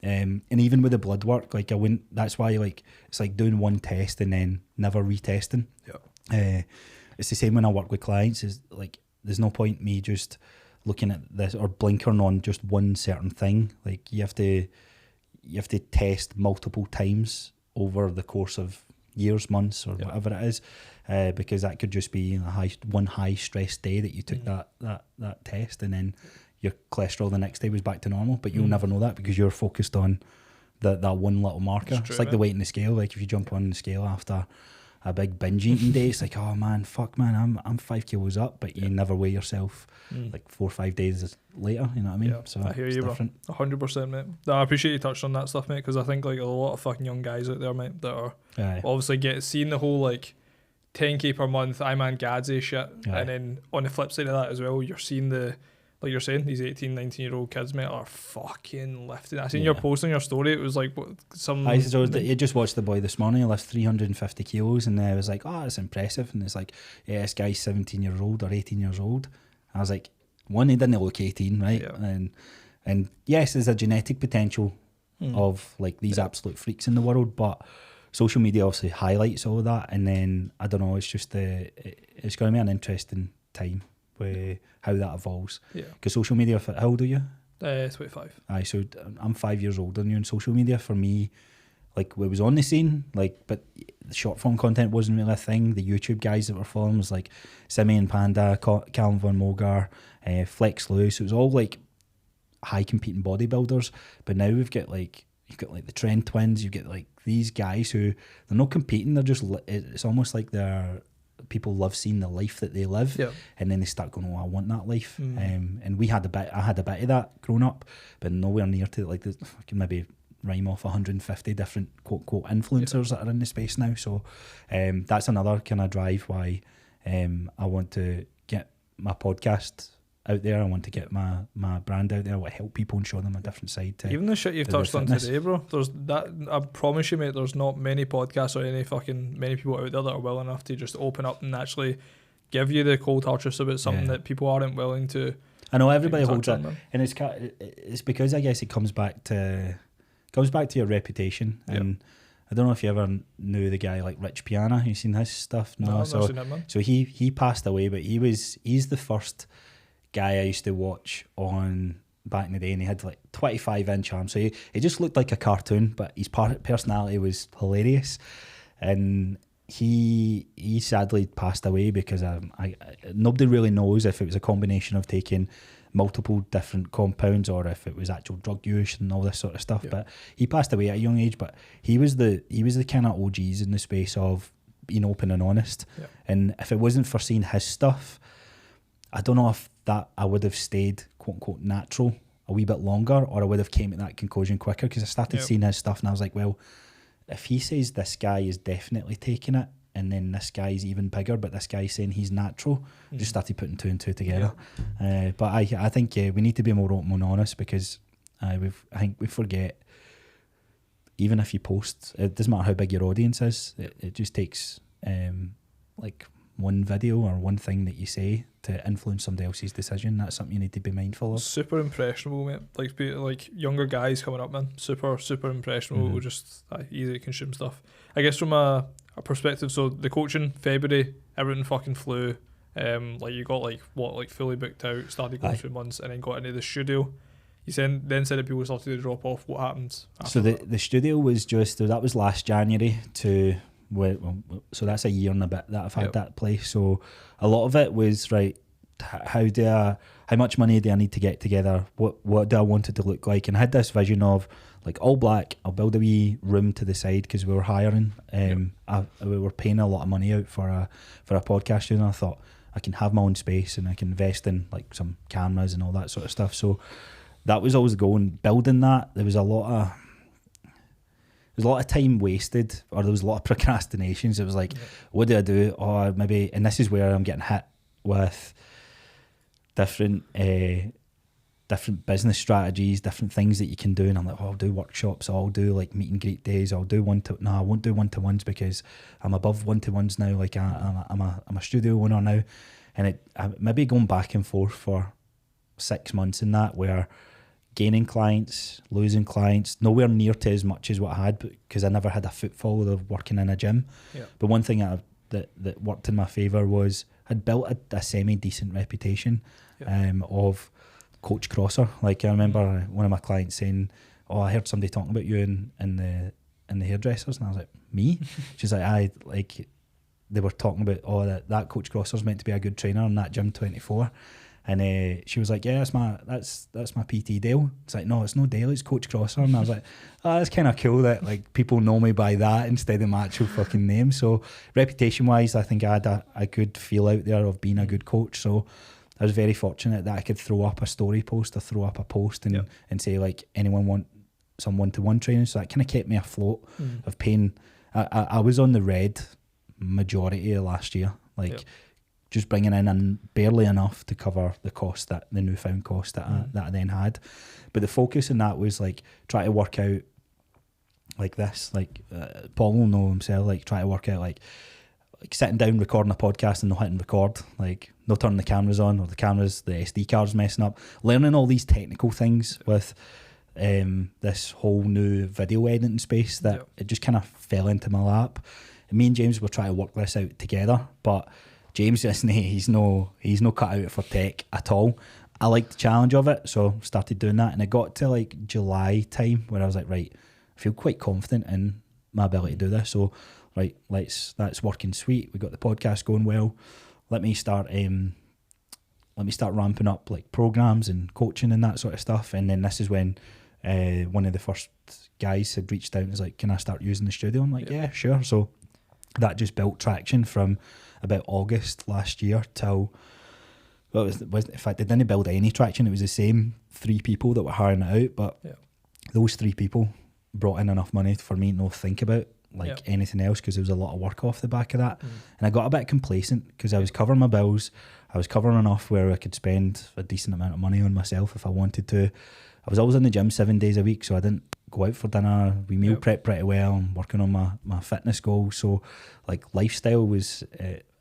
And even with the blood work, like that's why like it's like doing one test and then never retesting. It's the same when I work with clients. Is like there's no point me just looking at this or blinkering on just one certain thing. Like you have to test multiple times over the course of years, months, or whatever it is, because that could just be one high stress day that you took that test, and then your cholesterol the next day was back to normal, but you'll never know that because you're focused on that one little marker. It's like the weight in the scale. Like if you jump on the scale after a big binge eating day, it's like, oh man, fuck man, I'm 5 kilos up, but you never weigh yourself like 4 or 5 days later, you know what I mean? So I hear you, different. 100%, mate. I appreciate you touched on that stuff, mate, because I think like a lot of fucking young guys out there, mate, that are obviously seeing the whole like 10k per month Iman Gadze shit, and then on the flip side of that as well, you're seeing like you're saying, these 18, 19-year-old kids, mate, are fucking lifting. I seen your post on your story. It was like you just watched the boy this morning. He lifts 350 kilos, and I was like, oh, that's impressive. And it's like, yeah, this guy's 17 years old or 18 years old. I was like, one, he didn't look 18, right? And yes, there's a genetic potential of like these absolute freaks in the world, but social media obviously highlights all of that. And then I don't know, it's just it's going to be an interesting time with how that evolves. Because social media, how old are you? 25. Aye, so I'm 5 years older than you. In social media for me, like, we was on the scene, like, but the short form content wasn't really a thing. The YouTube guys that were following was like Simeon Panda, Calvin Von Mogar, Flex Lewis. It was all like high competing bodybuilders. But now you've got like the Trend Twins. You've got like these guys who they're not competing. They're just, it's almost like people love seeing the life that they live, and then they start going, oh, I want that life. And I had a bit of that growing up, but nowhere near to like I can maybe rhyme off 150 different quote unquote influencers that are in the space now. So that's another kind of drive why I want to get my podcast out there. I want to get my brand out there. I want to help people and show them a different side to even the shit you've touched on today, bro. There's that, I promise you, mate, there's not many podcasts or many people out there that are willing enough to just open up and actually give you the cold hard truth about something that people aren't willing to. I know everybody holds it, and it's because I guess it comes back to your reputation. And I don't know if you ever knew the guy like Rich Piana. You seen his stuff? No, I've not seen him, man. So he passed away, but he's the first guy I used to watch on back in the day, and he had like 25-inch arms. So he just looked like a cartoon, but his personality was hilarious. And he sadly passed away because nobody really knows if it was a combination of taking multiple different compounds or if it was actual drug use and all this sort of stuff. But he passed away at a young age. But he was the kind of OGs in the space of being open and honest. And if it wasn't for seeing his stuff, I don't know if that I would have stayed quote unquote natural a wee bit longer, or I would have came to that conclusion quicker, because I started seeing his stuff and I was like, well, if he says this guy is definitely taking it, and then this guy's even bigger, but this guy's saying he's natural, just started putting two and two together. But I think we need to be more open and honest, because I think we forget, even if you post, it doesn't matter how big your audience is, it just takes like one video or one thing that you say to influence somebody else's decision. That's something you need to be mindful of. Super impressionable, mate. Like younger guys coming up, man. Super impressionable. Just easy to consume stuff. I guess from a perspective, so the coaching, February, everything fucking flew. Like you got like fully booked out, started going through months, and then got into the studio. You then said that people started to drop off. What happened after that? The studio was that was last January to. So that's a year and a bit that I've had that place. So a lot of it was right. How much money do I need to get together? What do I want it to look like? And I had this vision of like all black. I'll build a wee room to the side because we were hiring. We were paying a lot of money out for a podcast studio. And I thought I can have my own space and I can invest in like some cameras and all that sort of stuff. So that was always the goal. And building that, there was a lot of time wasted, or there was a lot of procrastinations. It was like, what do I do? Or maybe, and this is where I'm getting hit with different business strategies, different things that you can do. And I'm like, I'll do workshops, I'll do like meet and greet days, I'll do I won't do one-to-ones because I'm above one-to-ones now. Like I'm a studio owner now, and maybe going back and forth for 6 months in that, where gaining clients, losing clients, nowhere near to as much as what I had, because I never had a footfall of working in a gym. But one thing that worked in my favour was I'd built a semi-decent reputation of Coach Crossar. Like I remember one of my clients saying, "Oh, I heard somebody talking about you in the hairdressers," and I was like, "Me?" She's like, they were talking about, "Oh, that Coach Crossar's meant to be a good trainer in that gym 24." And she was like, "Yeah, that's my PT Dale." It's like, "No, it's no Dale, it's Coach Crossar." And I was like, "Oh, that's kind of cool that like people know me by that instead of my actual fucking name." So reputation wise, I think I had a good feel out there of being a good coach. So I was very fortunate that I could throw up a story post or throw up a post and say like, anyone want some one-to-one training. So that kind of kept me afloat of paying. I was on the red majority of last year, just bringing in barely enough to cover the cost, the newfound cost that I then had. But the focus in that was like try to work out like this, like Paul will know himself, like try to work out like like sitting down recording a podcast and not hitting record, like not turning the cameras on, or the SD cards messing up, learning all these technical things with this whole new video editing space that it just kind of fell into my lap. And me and James were trying to work this out together, but James isn't, he's no cut out for tech at all. I liked the challenge of it, so started doing that, and it got to like July time where I was like, right, I feel quite confident in my ability to do this, so right, that's working sweet. We got the podcast going well. Let me start ramping up like programs and coaching and that sort of stuff. And then this is when one of the first guys had reached out and was like, "Can I start using the studio?" I'm like, "Yeah, sure." So that just built traction from about August last year till, well, it was in fact, it didn't build any traction. It was the same 3 people that were hiring it out, but those 3 people brought in enough money for me to not think about anything else, because there was a lot of work off the back of that. And I got a bit complacent because I was covering my bills. I was covering enough where I could spend a decent amount of money on myself if I wanted to. I was always in the gym 7 days a week, so I didn't go out for dinner. We meal prep pretty well. I'm working on my fitness goals. So like lifestyle was,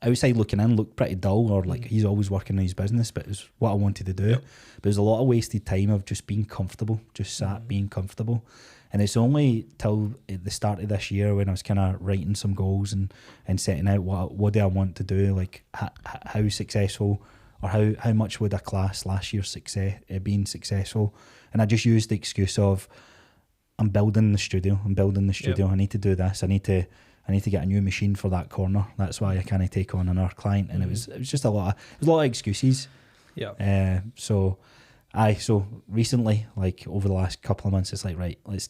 outside looking in, looked pretty dull, or like he's always working on his business, but it was what I wanted to do. But there's a lot of wasted time of just being comfortable, just sat being comfortable. And it's only till the start of this year when I was kind of writing some goals and setting out what do I want to do, like how successful, or how much would a class last year being successful. And I just used the excuse of, I'm building the studio. I need to do this. I need to get a new machine for that corner. That's why I can't take on another client. And it was just a lot of excuses. So recently, like over the last couple of months, it's like, right, let's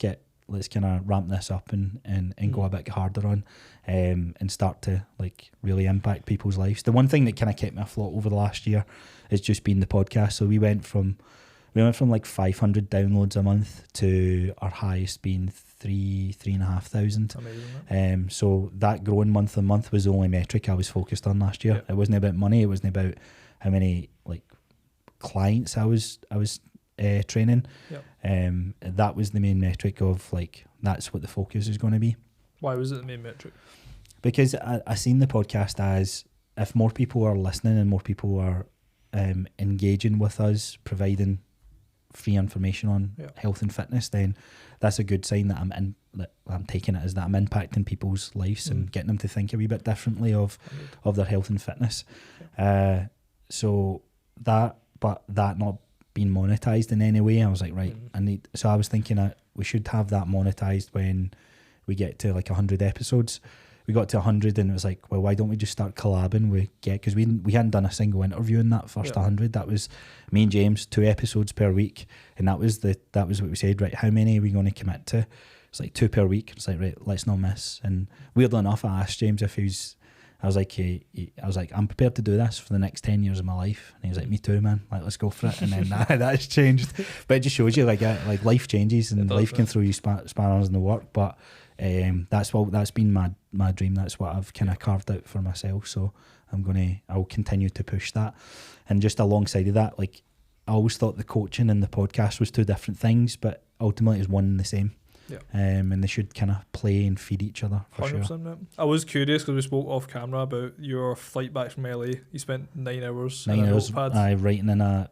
kind of ramp this up and go a bit harder on, and start to like really impact people's lives. The one thing that kind of kept me afloat over the last year has just been the podcast. So we went from like 500 downloads a month to our highest being 3,500. Amazing. So that growing month on month was the only metric I was focused on last year. It wasn't about money. It wasn't about how many like clients I was training. That was the main metric of like, that's what the focus is going to be. Why was it the main metric? Because I seen the podcast as, if more people are listening and more people are engaging with us, providing free information on health and fitness, then that's a good sign that I'm taking it as that I'm impacting people's lives and getting them to think a wee bit differently of their health and fitness. So that not being monetized in any way, I was like, right, so I was thinking that we should have that monetized when we get to like 100 episodes. We got to 100 and it was like, well, why don't we just start collabing because we hadn't done a single interview in that first 100. That was me and James, 2 episodes per week, and that was what we said, right, how many are we going to commit to? It's like 2 per week. It's like, right, let's not miss. And weirdly enough, I asked James if I was like, I'm prepared to do this for the next 10 years of my life. And he was like, me too, man. Like, let's go for it. And then that's changed. But it just shows you, like life changes and life can throw you spanners in the work. But that's been my dream. That's what I've kind of carved out for myself. So I'll continue to push that. And just alongside of that, like, I always thought the coaching and the podcast was 2 different things, but ultimately it's one and the same. And they should kind of play and feed each other for 100%, sure. Mate. I was curious because we spoke off camera about your flight back from LA. You spent 9 hours in a notepad. Writing in a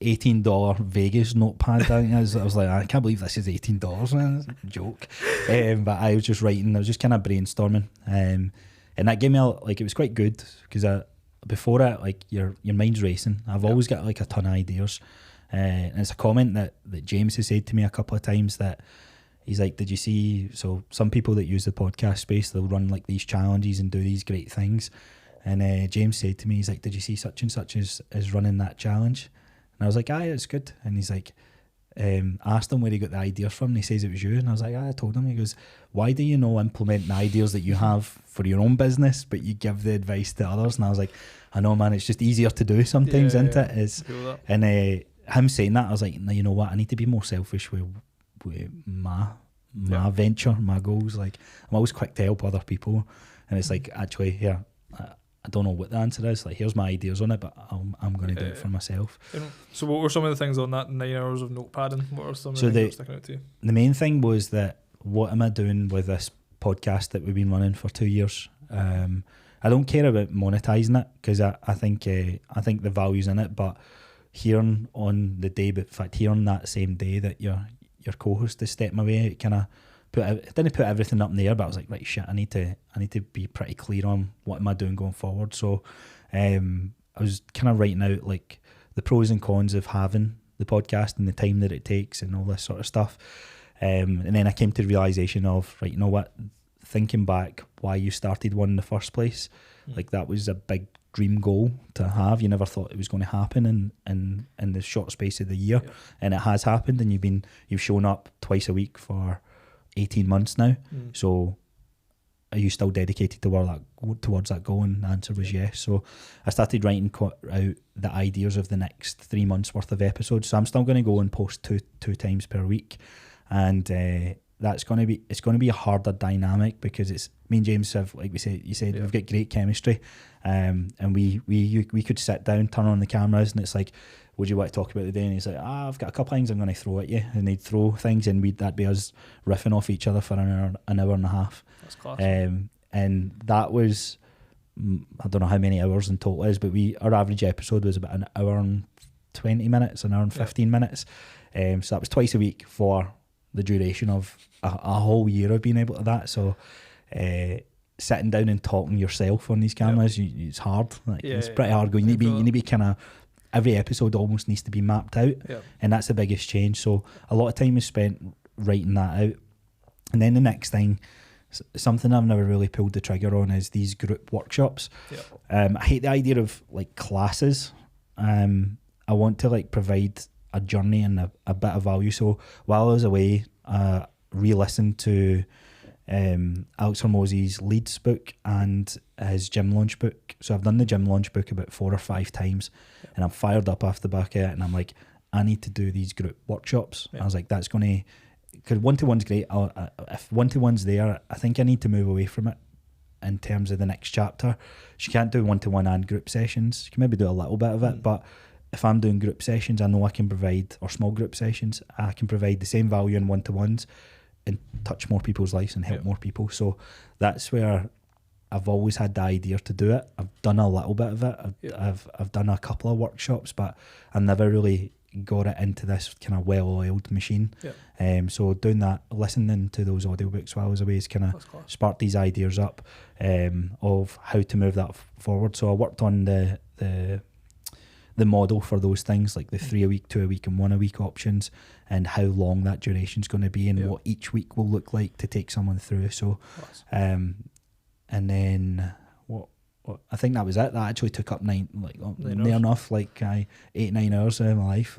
$18 Vegas notepad. I was like, I can't believe this is $18, man. That's a joke. But I was just writing. I was just kind of brainstorming, and that gave me it was quite good because before it, like your mind's racing. I've always got like a ton of ideas. And it's a comment that James has said to me a couple of times, that he's like, did you see, so some people that use the podcast space, they'll run like these challenges and do these great things, and James said to me, he's like, did you see such and such is running that challenge? And I was like, it's good. And he's like, asked him where he got the idea from, and he says it was you. And I was like, I told him. He goes, why do you not implement the ideas that you have for your own business, but you give the advice to others? And I was like, I know, man, it's just easier to do sometimes, isn't it? And him saying that, I was like, no, you know what, I need to be more selfish with my venture, my goals. Like, I'm always quick to help other people, and it's like, actually, here, I don't know what the answer is. Like, here's my ideas on it, but I'm going to do it for myself. So what were some of the things on that 9 hours of notepadding? What are some of the things that were sticking out to you? The main thing was that, what am I doing with this podcast that we've been running for 2 years? I don't care about monetizing it because I think the value's in it. But hearing on the day, but in fact hearing that same day that your co-host is stepping away, it kind of didn't put everything up in the air. But I was like, right, shit, I need to be pretty clear on what am I doing going forward. So I was kind of writing out like the pros and cons of having the podcast and the time that it takes and all this sort of stuff. And then I came to the realisation of, right, you know what, thinking back why you started one in the first place, like that was a big dream goal to have. You never thought it was going to happen in the short space of the year, and it has happened, and you've shown up twice a week for 18 months now. So are you still dedicated towards that goal? And the answer was yes. So I started writing out the ideas of the next 3 months worth of episodes. So I'm still going to go and post two times per week, and it's going to be a harder dynamic because it's me and James have, like you said, we've got great chemistry, and we could sit down, turn on the cameras, and it's like, what do you want to talk about today? And he's like, I've got a couple of things I'm going to throw at you, and they'd throw things, and that'd be us riffing off each other for an hour and a half. That's class. And that was, I don't know how many hours in total it is, but our average episode was about an hour and 20 minutes, an hour and 15 minutes. So that was twice a week for the duration of a whole year of being able to that. So sitting down and talking yourself on these cameras, it's hard. It's pretty hard going. You need to be kind of, every episode almost needs to be mapped out, and that's the biggest change. So a lot of time is spent writing that out. And then the next thing, something I've never really pulled the trigger on, is these group workshops. I hate the idea of like classes. I want to like provide a journey and a bit of value. So while I was away, re-listened to Alex Hormozzi's Leads book and his Gym Launch book. So I've done the Gym Launch book about 4 or 5 times, and I'm fired up off the back of it, and I'm like, I need to do these group workshops. I was like, that's going to, because one-to-one's great. If one-to-one's there, I think I need to move away from it in terms of the next chapter. She can't do one-to-one and group sessions. She can maybe do a little bit of it, but if I'm doing group sessions, I know I can provide, or small group sessions, I can provide the same value in one-to-ones and touch more people's lives and help more people. So that's where I've always had the idea to do it. I've done a little bit of it. I've done a couple of workshops, but I never really got it into this kind of well-oiled machine. So doing that, listening to those audiobooks while I was away, has kind of sparked these ideas up of how to move that forward. So I worked on the model for those things, like the 3 a week, 2 a week, and 1 a week options, and how long that duration is going to be, and what each week will look like to take someone through. So, and then what I think that was it. That actually took up 9 near enough, 8-9 hours of my life.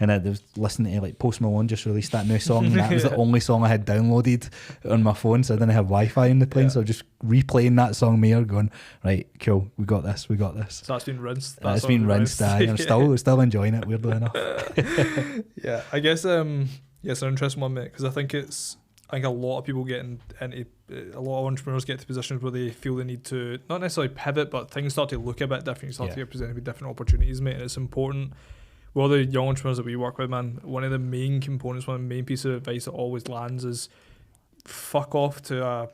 And I was listening to like Post Malone just released that new song, and that was the only song I had downloaded on my phone, so I didn't have Wi-Fi in the plane. So just replaying that song more, going, right, cool, we got this. So that's been rinsed. That's been rinsed. I'm still enjoying it, weirdly enough. I guess it's an interesting one, mate, because I think a lot of people a lot of entrepreneurs get to positions where they feel they need to not necessarily pivot, but things start to look a bit different. You start to get presented with different opportunities, mate, and it's important. Well, the young entrepreneurs that we work with, man, one of the main components, one of the main pieces of advice that always lands is fuck off to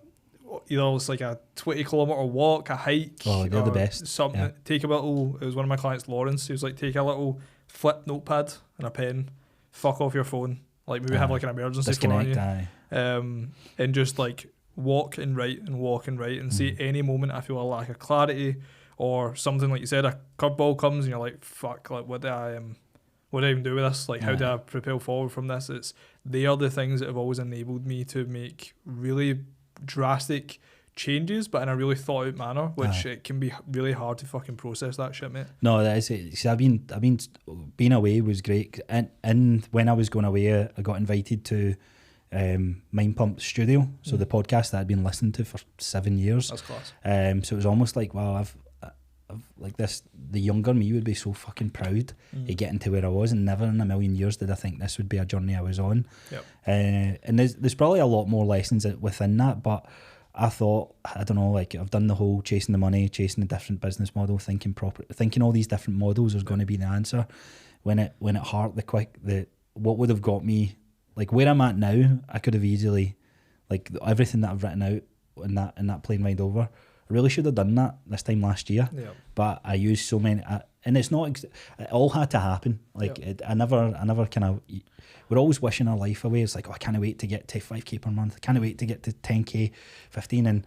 either it's like a 20-kilometer walk, a hike. Oh, they're the best. Something. Yeah. Take a little. It was one of my clients, Lawrence. He was like, take a little flip notepad and a pen. Fuck off your phone. Like maybe have like an emergency phone on you. And just like walk and write and see any moment I feel a lack of clarity or something, like you said, a curveball comes and you're like, fuck, like what do I even do with this? Like how do I propel forward from this? They are the things that have always enabled me to make really drastic changes, but in a really thought out manner, which it can be really hard to fucking process that shit, mate. No, that is it. See, I've been being away was great, and when I was going away, I got invited to Mind Pump Studio, so the podcast that I'd been listening to for 7 years. That's class. So it was almost like, wow, I've like this. The younger me would be so fucking proud of getting to where I was, and never in a million years did I think this would be a journey I was on. And there's probably a lot more lessons within that, but I thought, I don't know, like I've done the whole chasing the money, chasing the different business model, thinking all these different models is going to be the answer. When at heart, what would have got me, like where I'm at now, I could have easily, like everything that I've written out in that plain mind over, really should have done that this time last year. Yeah. But I used so many, and it's not. It all had to happen. Like I never kind of. We're always wishing our life away. It's like, oh, I can't wait to get to 5k per month. I can't wait to get to 10k, 15, and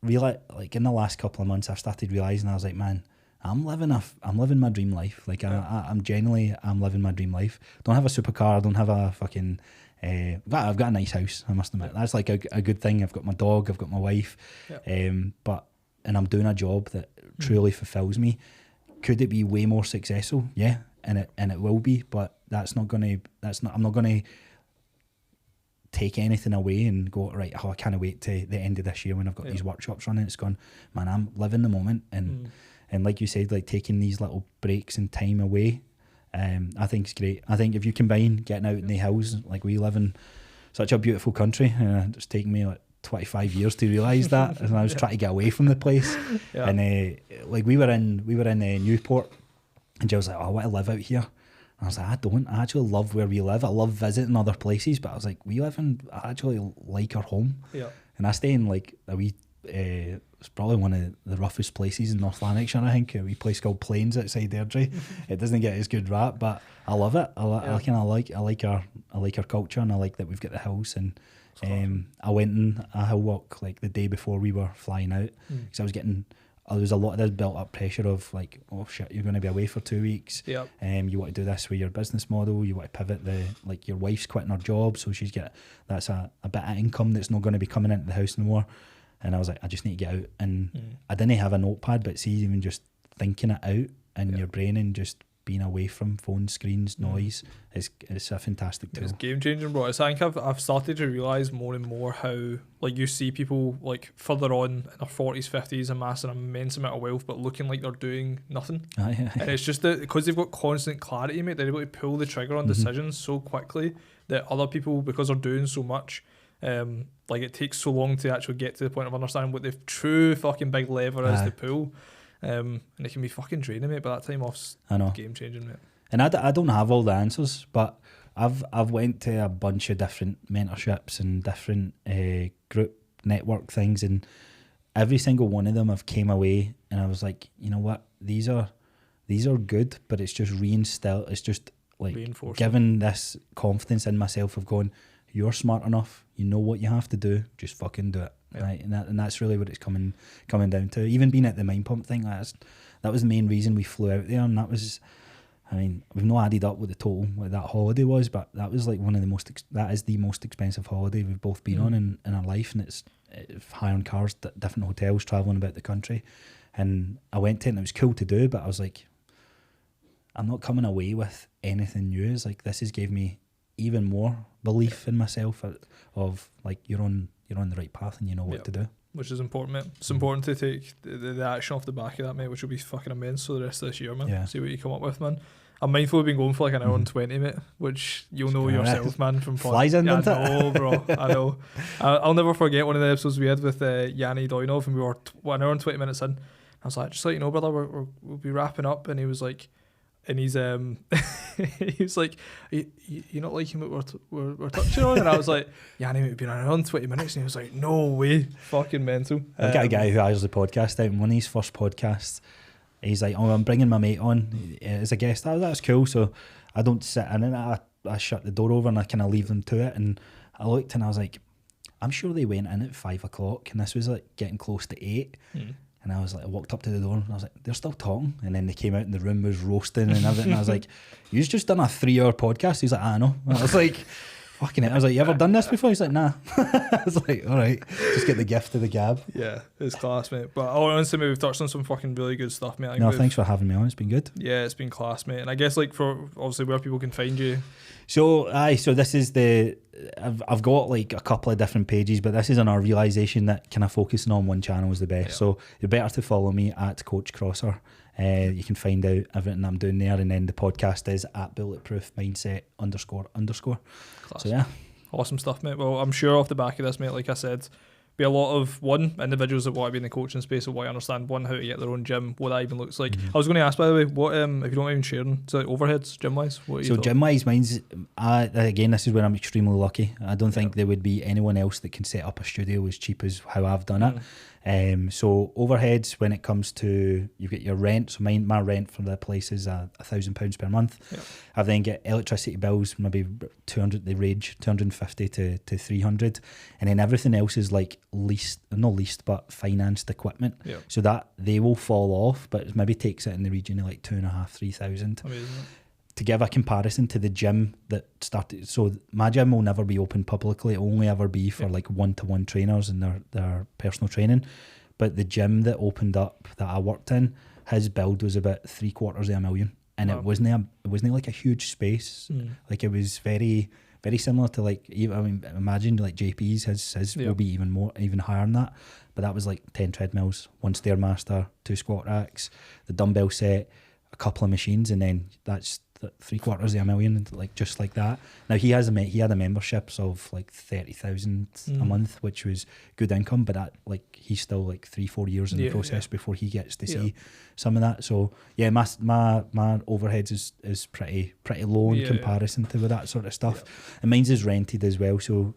really, like in the last couple of months, I've started realizing I was like, man, I'm living my dream life. Like I'm genuinely living my dream life. Don't have a supercar. Don't have a fucking. But I've got a nice house. I must admit, that's like a good thing. I've got my dog. I've got my wife. And I'm doing a job that truly fulfills me. Could it be way more successful? Yeah, and it will be. But I'm not gonna take anything away and go, right, I can't wait to the end of this year when I've got these workshops running. It's gone, man, I'm living the moment, and like you said, like taking these little breaks and time away, I think it's great. I think if you combine getting out in the hills, like we live in such a beautiful country, it's taken me like 25 years to realise that, and I was trying to get away from the place. And like we were in Newport, and Jill was like, oh, I want to live out here. I was like, I actually love where we live. I love visiting other places, but I was like, I actually like our home. Yeah. And I stay in like a wee, it's probably one of the roughest places in North Lanarkshire, I think, a wee place called Plains outside Airdrie. It doesn't get as good rap, but I love it. I like our culture, and I like that we've got the hills. And I went on a hill walk like the day before we were flying out, because there was a lot of this built up pressure of like, oh shit, you're going to be away for 2 weeks. You want to do this with your business model. You want to pivot like your wife's quitting her job, so that's a bit of income that's not going to be coming into the house anymore. And I was like, I just need to get out. And I didn't have a notepad, but see, even just thinking it out in your brain and just being away from phone screens, noise, it's a fantastic tool. It's game changing, bro. I think I've started to realise more and more how, like, you see people like further on in their 40s, 50s amassing an immense amount of wealth, but looking like they're doing nothing. And it's just that because they've got constant clarity, mate, they're able to pull the trigger on decisions so quickly that other people, because they're doing so much, like it takes so long to actually get to the point of understanding what the true fucking big lever is to pull. And it can be fucking draining, mate, but that time off's game changing, mate. And I don't have all the answers, but I've went to a bunch of different mentorships and different group network things, and every single one of them I've came away and I was like, you know what, these are good, but it's just it's just like giving this confidence in myself of going, you're smart enough, you know what you have to do, just fucking do it. Right, and that's really what it's coming down to. Even being at the Mind Pump thing, that was the main reason we flew out there, and that was, I mean, we've not added up what the total what that holiday was, but that was like that is the most expensive holiday we've both been on in our life, and it's hiring cars, different hotels, travelling about the country, and I went to it and it was cool to do, but I was like, I'm not coming away with anything new. It's like this has gave me even more belief in myself of like you're on the right path and you know what to do. Which is important, mate. It's important to take the action off the back of that, mate, which will be fucking immense for the rest of this year, man. Yeah. See what you come up with, man. I'm mindful we've been going for like an hour and 20, mate, which you'll know yourself, man. From flies in, doesn't it? I know, bro. I know. I'll never forget one of the episodes we had with Yanni Doinov, and we were 1 hour and 20 minutes in. I was like, just let you know, brother, we'll be wrapping up, and he was like, and he's he was like, you not liking what we're touching on? And I was like, yeah, we've been around 20 minutes, and he was like, no way, fucking mental. I got a guy who hires the podcast out, and one of his first podcasts, he's like, oh, I'm bringing my mate on as a guest. That's cool. So I don't sit in, and I shut the door over and I kind of leave them to it. And I looked and I was like, I'm sure they went in at 5 o'clock, and this was like getting close to 8. And I was like, I walked up to the door and I was like, they're still talking. And then they came out and the room was roasting and everything. And I was like, you've just done a 3-hour podcast? He's like, I know. And I was like, fucking it. I was like, you ever done this before? He's like, nah. I was like, all right, just get the gift of the gab. Yeah, it's class, mate. But honestly, mate, we've touched on some fucking really good stuff, mate. No, thanks for having me on. It's been good. Yeah, it's been class, mate. And I guess like for obviously where people can find you. So this is I've got like a couple of different pages, but this is on our realisation that kind of focusing on one channel is the best. Yeah. So you're better to follow me at Coach Crossar. You can find out everything I'm doing there, and then the podcast is at Bulletproof Mindset __. Class. So yeah. Awesome stuff, mate. Well, I'm sure off the back of this, mate, like I said, be a lot of individuals that want to be in the coaching space that want to understand how to get their own gym, what that even looks like. I was going to ask, by the way, what if you don't mind sharing, so overheads gym wise? So gym wise, mine's again, this is where I'm extremely lucky. I don't think there would be anyone else that can set up a studio as cheap as how I've done it. So overheads, when it comes to, you get your rent. So my rent for the place is £1,000 per month. I then get electricity bills, maybe 200. They range 250 to 300, and then everything else is like not leased, but financed equipment. So that they will fall off, but it maybe takes it in the region of like 2,500-3,000. Amazing. To give a comparison to the gym that started, so my gym will never be open publicly. It will only ever be for like one-to-one trainers and their personal training. But the gym that opened up that I worked in, his build was about $750,000, and it wasn't like a huge space. Like it was very, very similar to like, I mean, imagine like JP's. His will be even higher than that. But that was like 10 treadmills, 1 Stairmaster, 2 squat racks, the dumbbell set, a couple of machines, and then that's $750,000, like just like that. Now he had a memberships of like 30,000 a month, which was good income, but that, like, he's still like 3-4 years in the process before he gets to see some of that. So yeah, my overheads is pretty low in comparison to that sort of stuff. And mine's is rented as well. So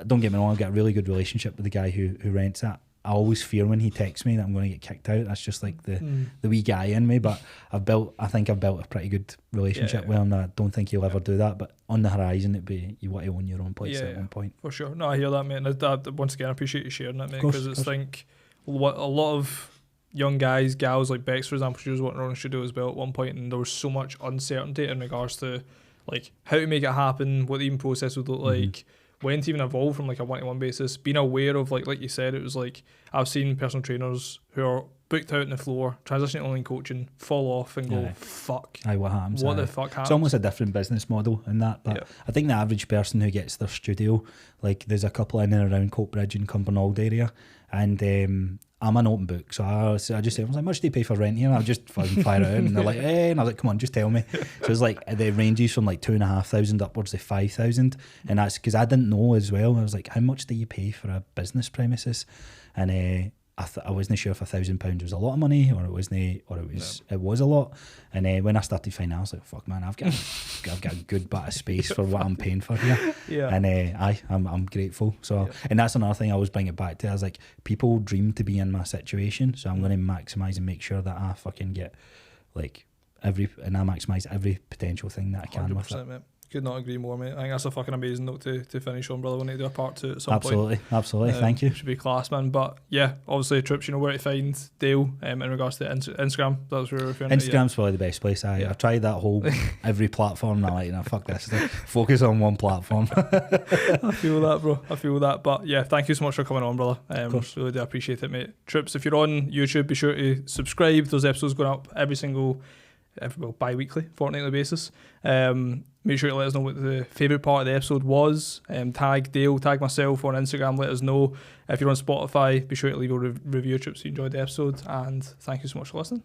don't get me wrong, I've got a really good relationship with the guy who rents that. I always fear when he texts me that I'm going to get kicked out. That's just like the wee guy in me. But I think I've built a pretty good relationship with him. I don't think he'll ever do that. But on the horizon, it'd be you want to own your own place at one point. For sure. No, I hear that, mate. And once again, I appreciate you sharing that, mate. Because it's think what a lot of young guys, gals like Bex, for example, she was wanting her own studio as well at one point, and there was so much uncertainty in regards to like how to make it happen, what the even process would look like. When to even evolve from like a one-to-one basis, being aware of like you said, it was like I've seen personal trainers who are booked out on the floor, transitioning to online coaching, fall off and go, fuck. What happens? What the fuck happens? It's almost a different business model in that, but I think the average person who gets their studio, like there's a couple in and around Coatbridge and Cumbernauld area, and I'm an open book, so I just say, I was like, how much do you pay for rent here? And I'll just fucking fire it out, and they're like, hey, and I was like, come on, just tell me. So it's like, the ranges from like 2,500 upwards to 5,000, and that's because I didn't know as well. I was like, how much do you pay for a business premises? And I wasn't sure if £1,000 was a lot of money or it was a lot. And when I started finding out, I was like, fuck man, I've got a good bit of space for what I'm paying for here. And I'm grateful. So and that's another thing I always bring it back to. I was like, people dream to be in my situation, so I'm going to maximise and make sure that I fucking get like I maximise every potential thing that I can with it. Mate. Could not agree more, mate. I think that's a fucking amazing note to finish on, brother. We need to do a part 2 at some point. Absolutely. Thank you. Should be class, man. But yeah, obviously, Trips, you know where to find Dale in regards to Instagram. That's where we're referring to. Instagram's probably the best place. I tried that whole every platform, and I'm like, no, fuck this. Focus on one platform. I feel that, bro. I feel that. But yeah, thank you so much for coming on, brother. Of course. Really do appreciate it, mate. Trips, if you're on YouTube, be sure to subscribe. Those episodes going up bi-weekly, fortnightly basis. Make sure to let us know what the favourite part of the episode was. Tag Dale, tag myself on Instagram, let us know. If you're on Spotify, be sure to leave a review, Trips, if you enjoyed the episode, and thank you so much for listening.